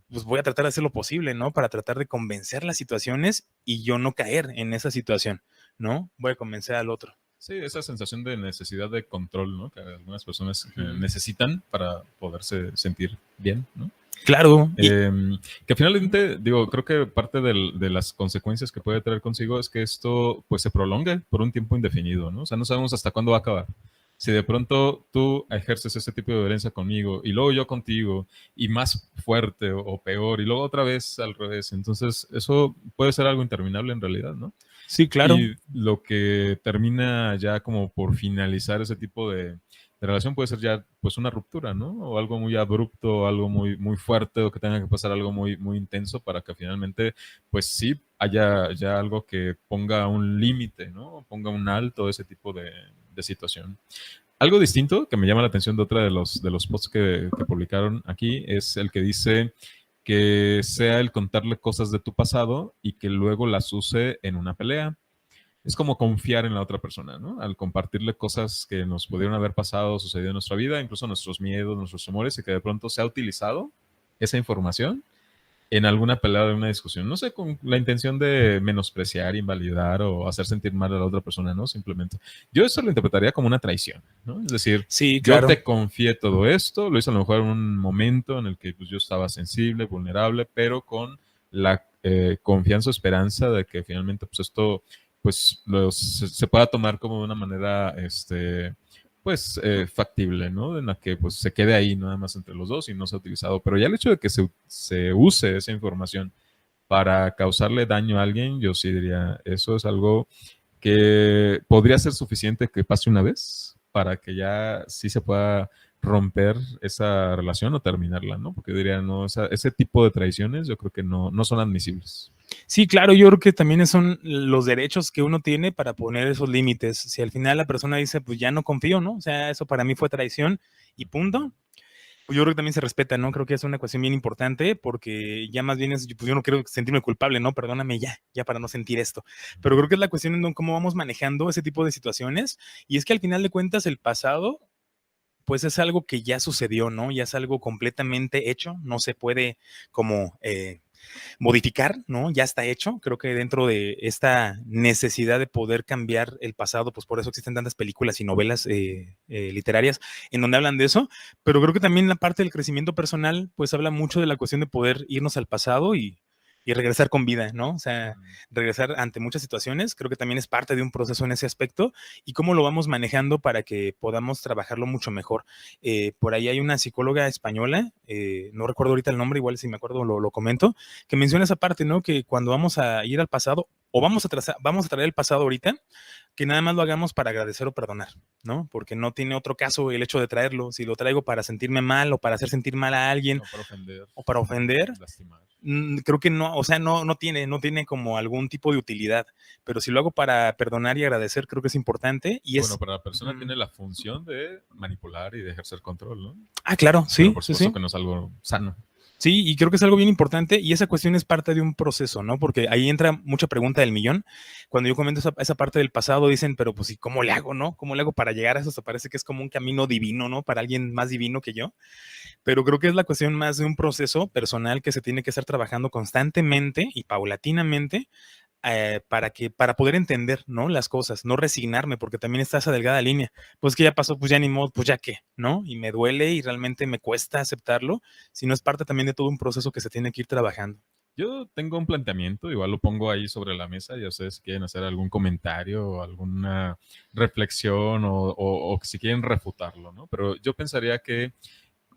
pues voy a tratar de hacer lo posible, ¿no? Para tratar de convencer las situaciones y yo no caer en esa situación, ¿no? Voy a convencer al otro. Sí, esa sensación de necesidad de control, ¿no? Que algunas personas necesitan para poderse sentir bien, ¿no? Claro. Que finalmente, digo, creo que parte de las consecuencias que puede traer consigo es que esto pues se prolongue por un tiempo indefinido, ¿no? O sea, no sabemos hasta cuándo va a acabar. Si de pronto tú ejerces ese tipo de violencia conmigo y luego yo contigo y más fuerte o peor y luego otra vez al revés, entonces eso puede ser algo interminable en realidad, ¿no? Sí, claro. Y lo que termina ya como por finalizar ese tipo de relación puede ser ya pues una ruptura, ¿no? O algo muy abrupto, algo muy, muy fuerte, o que tenga que pasar algo muy, muy intenso para que finalmente pues sí haya ya algo que ponga un límite, ¿no? Ponga un alto a ese tipo de situación. Algo distinto que me llama la atención de otra de los posts que publicaron aquí es el que dice que sea el contarle cosas de tu pasado y que luego las use en una pelea. Es como confiar en la otra persona, ¿no? Al compartirle cosas que nos pudieron haber pasado, sucedido en nuestra vida, incluso nuestros miedos, nuestros temores, y que de pronto se ha utilizado esa información en alguna pelea de una discusión. No sé, con la intención de menospreciar, invalidar o hacer sentir mal a la otra persona, ¿no? Simplemente. Yo eso lo interpretaría como una traición, ¿no? Es decir, sí, claro. Yo te confié todo esto, lo hice a lo mejor en un momento en el que pues, yo estaba sensible, vulnerable, pero con la confianza o esperanza de que finalmente pues esto pues se pueda tomar como de una manera pues factible, ¿no? En la que pues se quede ahí nada más entre los dos y no se ha utilizado. Pero ya el hecho de que se use esa información para causarle daño a alguien, yo sí diría, eso es algo que podría ser suficiente que pase una vez para que ya sí se pueda romper esa relación o terminarla, ¿no? Porque diría, no, ese tipo de traiciones yo creo que no son admisibles. Sí, claro, yo creo que también son los derechos que uno tiene para poner esos límites. Si al final la persona dice, pues ya no confío, ¿no? O sea, eso para mí fue traición y punto. Pues yo creo que también se respeta, ¿no? Creo que es una cuestión bien importante porque ya más bien es, pues yo no quiero sentirme culpable, ¿no? Perdóname ya para no sentir esto. Pero creo que es la cuestión en cómo vamos manejando ese tipo de situaciones y es que al final de cuentas el pasado pues es algo que ya sucedió, ¿no? Ya es algo completamente hecho, no se puede como modificar, ¿no? Ya está hecho. Creo que dentro de esta necesidad de poder cambiar el pasado, pues por eso existen tantas películas y novelas literarias en donde hablan de eso, pero creo que también la parte del crecimiento personal, pues habla mucho de la cuestión de poder irnos al pasado y regresar con vida, ¿no? O sea, regresar ante muchas situaciones, creo que también es parte de un proceso en ese aspecto y cómo lo vamos manejando para que podamos trabajarlo mucho mejor. Por ahí hay una psicóloga española, no recuerdo ahorita el nombre, igual si me acuerdo lo comento, que menciona esa parte, ¿no? Que cuando vamos a ir al pasado o vamos a traer el pasado ahorita, que nada más lo hagamos para agradecer o perdonar, ¿no? Porque no tiene otro caso el hecho de traerlo. Si lo traigo para sentirme mal o para hacer sentir mal a alguien o para ofender, lastimar. Creo que no, o sea, no tiene como algún tipo de utilidad, pero si lo hago para perdonar y agradecer, creo que es importante. Y bueno, para la persona tiene la función de manipular y de ejercer control, ¿no? Ah, claro, sí. Pero por supuesto sí. que no es algo sano. Sí, y creo que es algo bien importante y esa cuestión es parte de un proceso, ¿no? Porque ahí entra mucha pregunta del millón. Cuando yo comento esa parte del pasado, dicen, pero pues, ¿y cómo le hago, no? ¿Cómo le hago para llegar a eso? Se parece que es como un camino divino, ¿no? Para alguien más divino que yo. Pero creo que es la cuestión más de un proceso personal que se tiene que estar trabajando constantemente y paulatinamente para poder entender, ¿no? Las cosas, no resignarme, porque también está esa delgada línea. Pues que ya pasó, pues ya ni modo, pues ya qué, ¿no? Y me duele y realmente me cuesta aceptarlo, sino es parte también de todo un proceso que se tiene que ir trabajando. Yo tengo un planteamiento, igual lo pongo ahí sobre la mesa, ya ustedes si quieren hacer algún comentario o alguna reflexión o si quieren refutarlo, ¿no? Pero yo pensaría que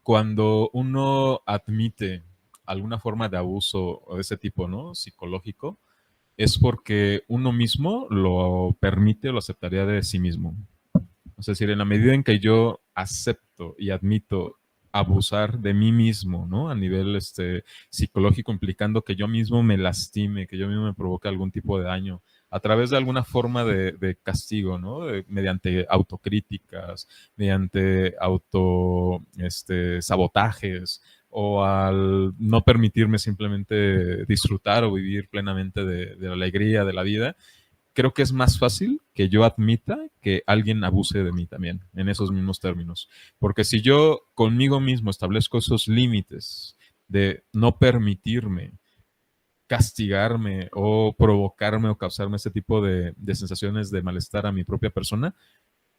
cuando uno admite alguna forma de abuso o de ese tipo, ¿no? Psicológico, es porque uno mismo lo permite o lo aceptaría de sí mismo. Es decir, en la medida en que yo acepto y admito abusar de mí mismo, ¿no? A nivel psicológico, implicando que yo mismo me lastime, que yo mismo me provoque algún tipo de daño, a través de alguna forma de castigo, ¿no? Mediante autocríticas, mediante sabotajes, o al no permitirme simplemente disfrutar o vivir plenamente de la alegría de la vida, creo que es más fácil que yo admita que alguien abuse de mí también, en esos mismos términos. Porque si yo conmigo mismo establezco esos límites de no permitirme castigarme o provocarme o causarme ese tipo de sensaciones de malestar a mi propia persona,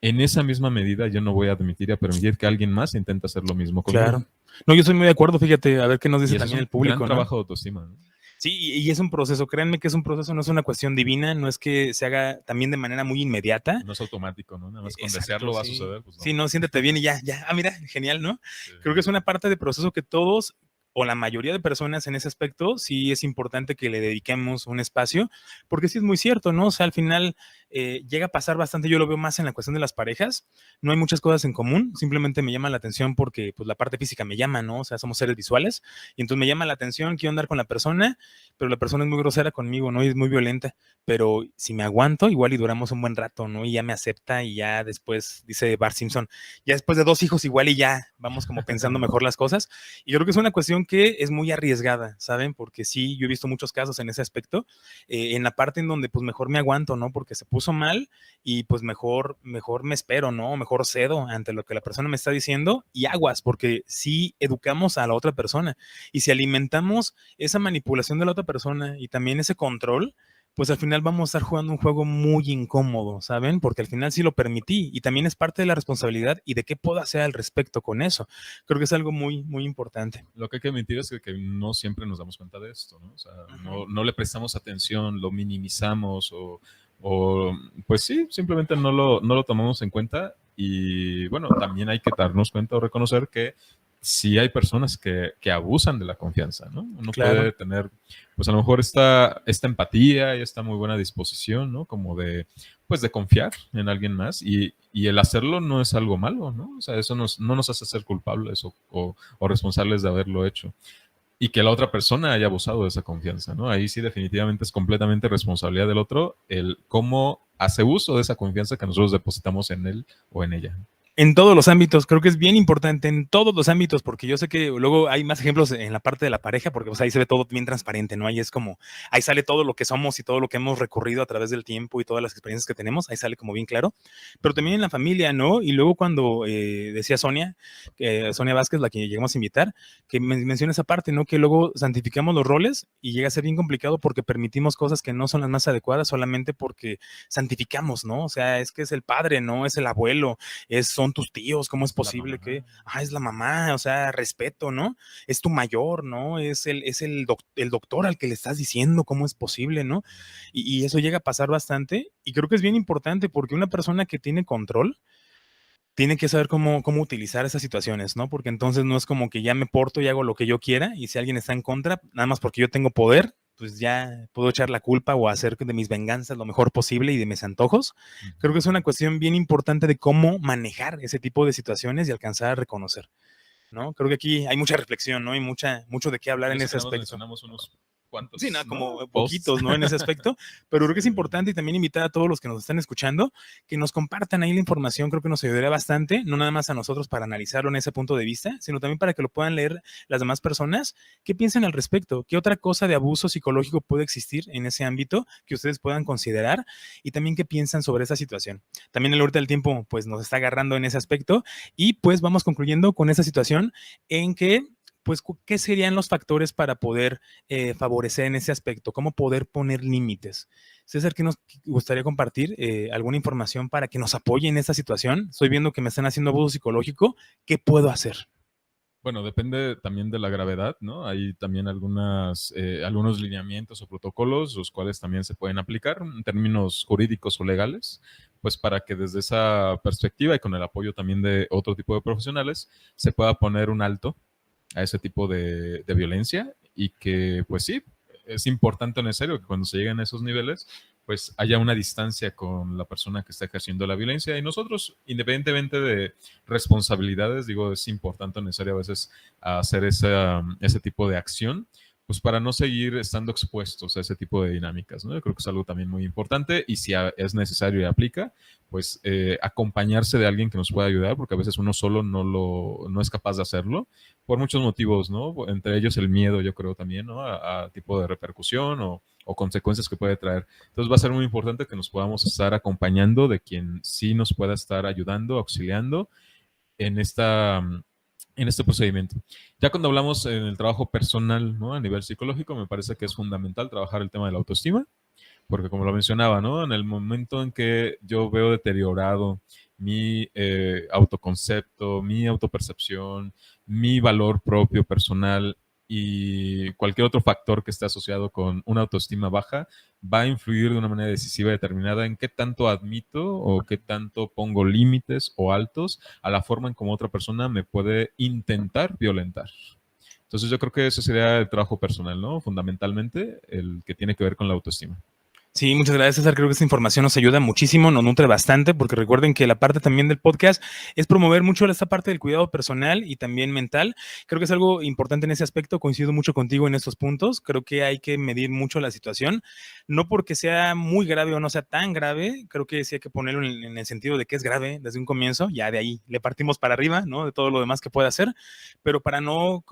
en esa misma medida yo no voy a admitir y a permitir que alguien más intente hacer lo mismo conmigo. Claro. No, yo estoy muy de acuerdo, fíjate, a ver qué nos dice Y también es el público. Un gran trabajo de autoestima, ¿no? Sí, y es un proceso, créanme que es un proceso, no es una cuestión divina, no es que se haga también de manera muy inmediata. No es automático, ¿no? Nada más con Exacto, desearlo va a sí. suceder. Pues no. Sí, no, siéntete bien y ya. Ah, mira, genial, ¿no? Sí. Creo que es una parte del proceso que todos o la mayoría de personas en ese aspecto, sí es importante que le dediquemos un espacio, porque sí es muy cierto, ¿no? O sea, al final llega a pasar bastante, yo lo veo más en la cuestión de las parejas, no hay muchas cosas en común, simplemente me llama la atención porque pues la parte física me llama, ¿no? O sea, somos seres visuales, y entonces me llama la atención, quiero andar con la persona, pero la persona es muy grosera conmigo, ¿no? Y es muy violenta, pero si me aguanto, igual y duramos un buen rato, ¿no? Y ya me acepta y ya después, dice Bart Simpson, ya después de 2 hijos igual y ya vamos como pensando mejor las cosas, y creo que es una cuestión que es muy arriesgada, ¿saben? Porque sí, yo he visto muchos casos en ese aspecto, en la parte en donde pues mejor me aguanto, ¿no? Porque se puso mal y pues mejor me espero, ¿no? Mejor cedo ante lo que la persona me está diciendo y aguas, porque sí educamos a la otra persona y si alimentamos esa manipulación de la otra persona y también ese control, pues al final vamos a estar jugando un juego muy incómodo, ¿saben? Porque al final sí lo permití y también es parte de la responsabilidad y de qué puedo hacer al respecto con eso. Creo que es algo muy, muy importante. Lo que hay que admitir es que no siempre nos damos cuenta de esto, ¿no? O sea, no le prestamos atención, lo minimizamos o pues sí, simplemente no lo tomamos en cuenta y bueno, también hay que darnos cuenta o reconocer que sí hay personas que abusan de la confianza, ¿no? Uno Claro. puede tener, pues a lo mejor esta empatía y esta muy buena disposición, ¿no? Como de, pues de confiar en alguien más y el hacerlo no es algo malo, ¿no? O sea, eso no nos hace ser culpables o responsables de haberlo hecho. Y que la otra persona haya abusado de esa confianza, ¿no? Ahí sí definitivamente es completamente responsabilidad del otro el cómo hace uso de esa confianza que nosotros depositamos en él o en ella. En todos los ámbitos, creo que es bien importante en todos los ámbitos, porque yo sé que luego hay más ejemplos en la parte de la pareja, porque pues, ahí se ve todo bien transparente, ¿no? Ahí es como, ahí sale todo lo que somos y todo lo que hemos recurrido a través del tiempo y todas las experiencias que tenemos, ahí sale como bien claro, pero también en la familia, ¿no? Y luego cuando decía Sonia, Sonia Vázquez, la que llegamos a invitar, que menciona esa parte, ¿no? Que luego santificamos los roles y llega a ser bien complicado porque permitimos cosas que no son las más adecuadas solamente porque santificamos, ¿no? O sea, es que es el padre, ¿no? Es el abuelo, son tus tíos, ¿cómo es posible que? Es la mamá, o sea, respeto, ¿no? Es tu mayor, ¿no? Es el doctor al que le estás diciendo, ¿cómo es posible, ¿no? Y eso llega a pasar bastante y creo que es bien importante porque una persona que tiene control tiene que saber cómo utilizar esas situaciones, ¿no? Porque entonces no es como que ya me porto y hago lo que yo quiera y si alguien está en contra, nada más porque yo tengo poder, pues ya puedo echar la culpa o hacer de mis venganzas lo mejor posible y de mis antojos. Creo que es una cuestión bien importante de cómo manejar ese tipo de situaciones y alcanzar a reconocer, ¿no? Creo que aquí hay mucha reflexión, ¿no? Y mucho de qué hablar en ese aspecto. Mencionamos unos cuantos, Sí, nada, como ¿no? poquitos, ¿no? En ese aspecto, pero creo que es importante y también invitar a todos los que nos están escuchando que nos compartan ahí la información, creo que nos ayudaría bastante, no nada más a nosotros para analizarlo en ese punto de vista, sino también para que lo puedan leer las demás personas, qué piensan al respecto, qué otra cosa de abuso psicológico puede existir en ese ámbito que ustedes puedan considerar y también qué piensan sobre esa situación. También el ahorita del tiempo pues nos está agarrando en ese aspecto y pues vamos concluyendo con esa situación en que pues, ¿qué serían los factores para poder favorecer en ese aspecto? ¿Cómo poder poner límites? César, ¿qué nos gustaría compartir? ¿Alguna información para que nos apoye en esta situación? Estoy viendo que me están haciendo abuso psicológico. ¿Qué puedo hacer? Bueno, depende también de la gravedad, ¿no? Hay también algunos lineamientos o protocolos, los cuales también se pueden aplicar en términos jurídicos o legales, pues para que desde esa perspectiva y con el apoyo también de otro tipo de profesionales se pueda poner un alto a ese tipo de violencia y que, pues sí, es importante o necesario que cuando se lleguen a esos niveles, pues haya una distancia con la persona que está ejerciendo la violencia y nosotros, independientemente de responsabilidades, digo, es importante o necesario a veces hacer ese tipo de acción, pues para no seguir estando expuestos a ese tipo de dinámicas, ¿no? Yo creo que es algo también muy importante y si es necesario y aplica, pues acompañarse de alguien que nos pueda ayudar, porque a veces uno solo no es capaz de hacerlo, por muchos motivos, ¿no? Entre ellos el miedo, yo creo también, ¿no? A tipo de repercusión o consecuencias que puede traer. Entonces va a ser muy importante que nos podamos estar acompañando de quien sí nos pueda estar ayudando, auxiliando en este procedimiento. Ya cuando hablamos en el trabajo personal, ¿no? A nivel psicológico, me parece que es fundamental trabajar el tema de la autoestima, porque como lo mencionaba, ¿no? En el momento en que yo veo deteriorado mi autoconcepto, mi autopercepción, mi valor propio personal y cualquier otro factor que esté asociado con una autoestima baja, va a influir de una manera decisiva y determinada en qué tanto admito o qué tanto pongo límites o altos a la forma en cómo otra persona me puede intentar violentar. Entonces yo creo que ese sería el trabajo personal, ¿no? Fundamentalmente el que tiene que ver con la autoestima. Sí, muchas gracias, César. Creo que esta información nos ayuda muchísimo, nos nutre bastante, porque recuerden que la parte también del podcast es promover mucho esta parte del cuidado personal y también mental. Creo que es algo importante en ese aspecto. Coincido mucho contigo en estos puntos. Creo que hay que medir mucho la situación, no porque sea muy grave o no sea tan grave. Creo que sí hay que ponerlo en el sentido de que es grave desde un comienzo. Ya de ahí le partimos para arriba, ¿no? De todo lo demás que puede hacer, pero para no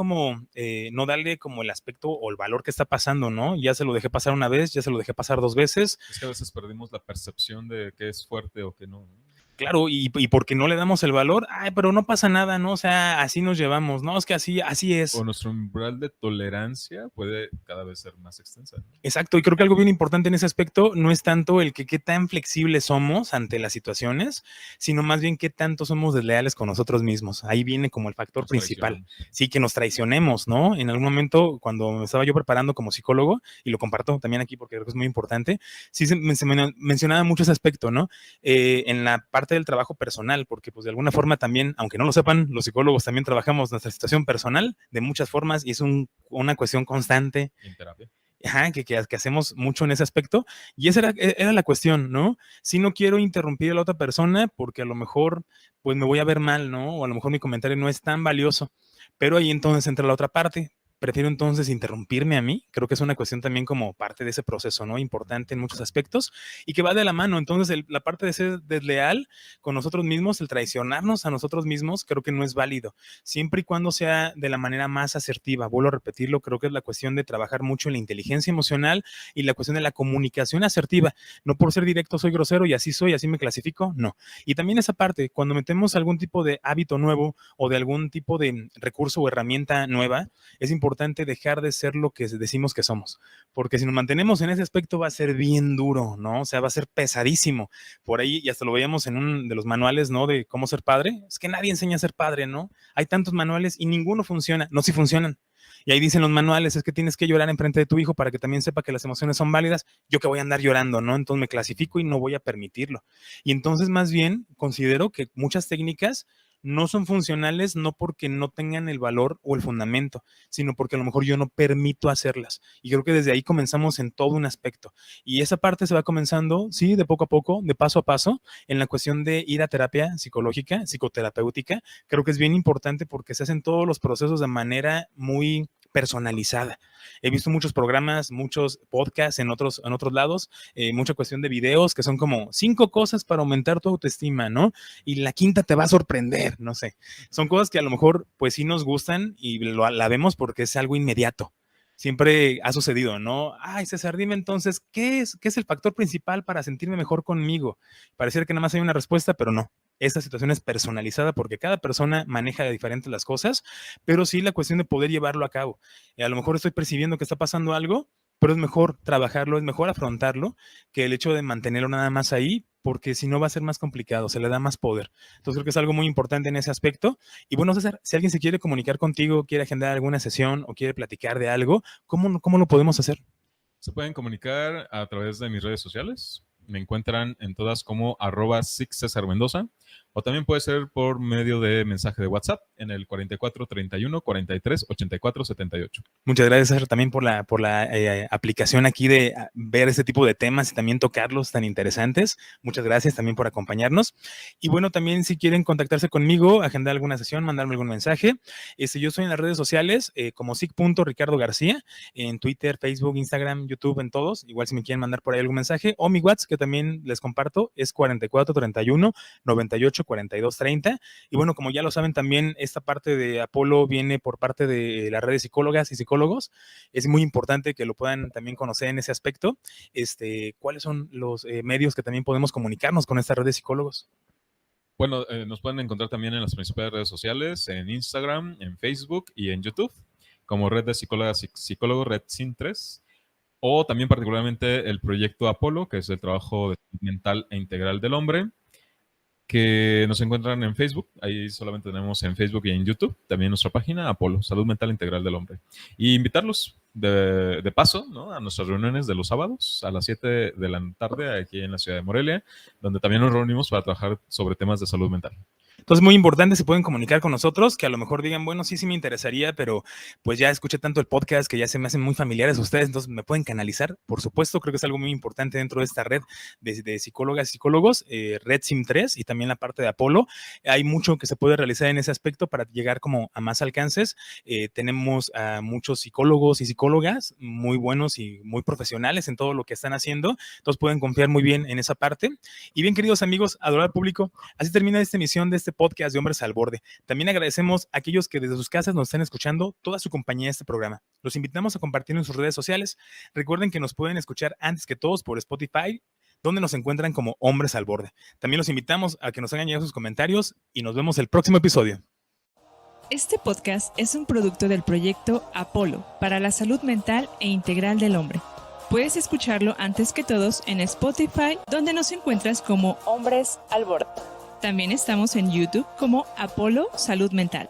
no darle como el aspecto o el valor que está pasando, ¿no? Ya se lo dejé pasar una vez, ya se lo dejé pasar 2 veces. Es que a veces perdimos la percepción de que es fuerte o que no. Claro, y porque no le damos el valor, pero no pasa nada, ¿no? O sea, así nos llevamos, ¿no? Es que así es. O nuestro umbral de tolerancia puede cada vez ser más extensa. Exacto, y creo que algo bien importante en ese aspecto no es tanto el que qué tan flexibles somos ante las situaciones, sino más bien qué tanto somos desleales con nosotros mismos. Ahí viene como el factor principal. Sí, que nos traicionemos, ¿no? En algún momento, cuando me estaba yo preparando como psicólogo, y lo comparto también aquí porque creo que es muy importante, sí se mencionaba mucho ese aspecto, ¿no? En la parte parte del trabajo personal, porque pues de alguna forma también, aunque no lo sepan, los psicólogos también trabajamos nuestra situación personal de muchas formas y es una cuestión constante. En terapia. Ajá, que hacemos mucho en ese aspecto. Y esa era la cuestión, ¿no? Si no quiero interrumpir a la otra persona porque a lo mejor pues me voy a ver mal, ¿no? O a lo mejor mi comentario no es tan valioso. Pero ahí entonces entra la otra parte. Prefiero entonces interrumpirme a mí. Creo que es una cuestión también como parte de ese proceso, ¿no? Importante en muchos aspectos y que va de la mano. Entonces, la parte de ser desleal con nosotros mismos, el traicionarnos a nosotros mismos, creo que no es válido. Siempre y cuando sea de la manera más asertiva. Vuelvo a repetirlo, creo que es la cuestión de trabajar mucho en la inteligencia emocional y la cuestión de la comunicación asertiva. No por ser directo soy grosero y así soy, así me clasifico, no. Y también esa parte, cuando metemos algún tipo de hábito nuevo o de algún tipo de recurso o herramienta nueva, es importante dejar de ser lo que decimos que somos, porque si nos mantenemos en ese aspecto va a ser bien duro, ¿no? O sea, va a ser pesadísimo. Por ahí, y hasta lo veíamos en uno de los manuales, ¿no? De cómo ser padre. Es que nadie enseña a ser padre, ¿no? Hay tantos manuales y ninguno funciona. No, sí funcionan. Y ahí dicen los manuales, es que tienes que llorar enfrente de tu hijo para que también sepa que las emociones son válidas. Yo que voy a andar llorando, ¿no? Entonces me clasifico y no voy a permitirlo. Y entonces más bien considero que muchas técnicas no son funcionales no porque no tengan el valor o el fundamento, sino porque a lo mejor yo no permito hacerlas. Y creo que desde ahí comenzamos en todo un aspecto. Y esa parte se va comenzando, sí, de poco a poco, de paso a paso, en la cuestión de ir a terapia psicológica, psicoterapéutica. Creo que es bien importante porque se hacen todos los procesos de manera muy personalizada. He visto muchos programas, muchos podcasts en otros lados, mucha cuestión de videos que son como 5 cosas para aumentar tu autoestima, ¿no? Y la quinta te va a sorprender, no sé. Son cosas que a lo mejor pues sí nos gustan y la vemos porque es algo inmediato. Siempre ha sucedido, ¿no? Ay, César, dime entonces, ¿qué es el factor principal para sentirme mejor conmigo? Pareciera que nada más hay una respuesta, pero no. Esta situación es personalizada porque cada persona maneja de diferente las cosas, pero sí la cuestión de poder llevarlo a cabo. A lo mejor estoy percibiendo que está pasando algo, pero es mejor trabajarlo, es mejor afrontarlo que el hecho de mantenerlo nada más ahí, porque si no va a ser más complicado, se le da más poder. Entonces creo que es algo muy importante en ese aspecto. Y bueno, César, si alguien se quiere comunicar contigo, quiere agendar alguna sesión o quiere platicar de algo, ¿cómo lo podemos hacer? Se pueden comunicar a través de mis redes sociales. Me encuentran en todas como @SicCesarMendoza. O también puede ser por medio de mensaje de WhatsApp en el 4431 43 84 78. Muchas gracias, César, también por la aplicación aquí de ver este tipo de temas y también tocarlos tan interesantes. Muchas gracias también por acompañarnos. Y bueno, también si quieren contactarse conmigo, agendar alguna sesión, mandarme algún mensaje. Yo estoy en las redes sociales como sic.Ricardo García, en Twitter, Facebook, Instagram, YouTube, en todos. Igual si me quieren mandar por ahí algún mensaje. O mi WhatsApp, que también les comparto, es 4431 98 42 30. Y bueno, como ya lo saben también, esta parte de Apolo viene por parte de la red de psicólogas y psicólogos. Es muy importante que lo puedan también conocer en ese aspecto. ¿Cuáles son los medios que también podemos comunicarnos con esta red de psicólogos? Bueno, nos pueden encontrar también en las principales redes sociales, en Instagram, en Facebook y en YouTube, como Red de Psicólogas y Psicólogos, Red SIN3, o también particularmente el proyecto Apolo, que es el trabajo de salud mental e integral del hombre, que nos encuentran en Facebook. Ahí solamente tenemos en Facebook y en YouTube también nuestra página Apolo, Salud Mental Integral del Hombre. Y invitarlos de paso, ¿no?, a nuestras reuniones de los sábados a las 7 de la tarde aquí en la ciudad de Morelia, donde también nos reunimos para trabajar sobre temas de salud mental. Entonces, muy importante, se pueden comunicar con nosotros, que a lo mejor digan, bueno, sí me interesaría, pero pues ya escuché tanto el podcast que ya se me hacen muy familiares ustedes, entonces me pueden canalizar. Por supuesto, creo que es algo muy importante dentro de esta red de psicólogas y psicólogos, Red SIM3 y también la parte de Apolo. Hay mucho que se puede realizar en ese aspecto para llegar como a más alcances. Tenemos a muchos psicólogos y psicólogas muy buenos y muy profesionales en todo lo que están haciendo, entonces pueden confiar muy bien en esa parte. Y bien, queridos amigos, adorado público, así termina esta emisión de este podcast de Hombres al Borde. También agradecemos a aquellos que desde sus casas nos están escuchando, toda su compañía en este programa. Los invitamos a compartirlo en sus redes sociales. Recuerden que nos pueden escuchar antes que todos por Spotify, donde nos encuentran como Hombres al Borde. También los invitamos a que nos hagan llegar sus comentarios y nos vemos el próximo episodio. Este podcast es un producto del proyecto Apolo para la salud mental e integral del hombre. Puedes escucharlo antes que todos en Spotify, donde nos encuentras como Hombres al Borde. También estamos en YouTube como Apolo Salud Mental.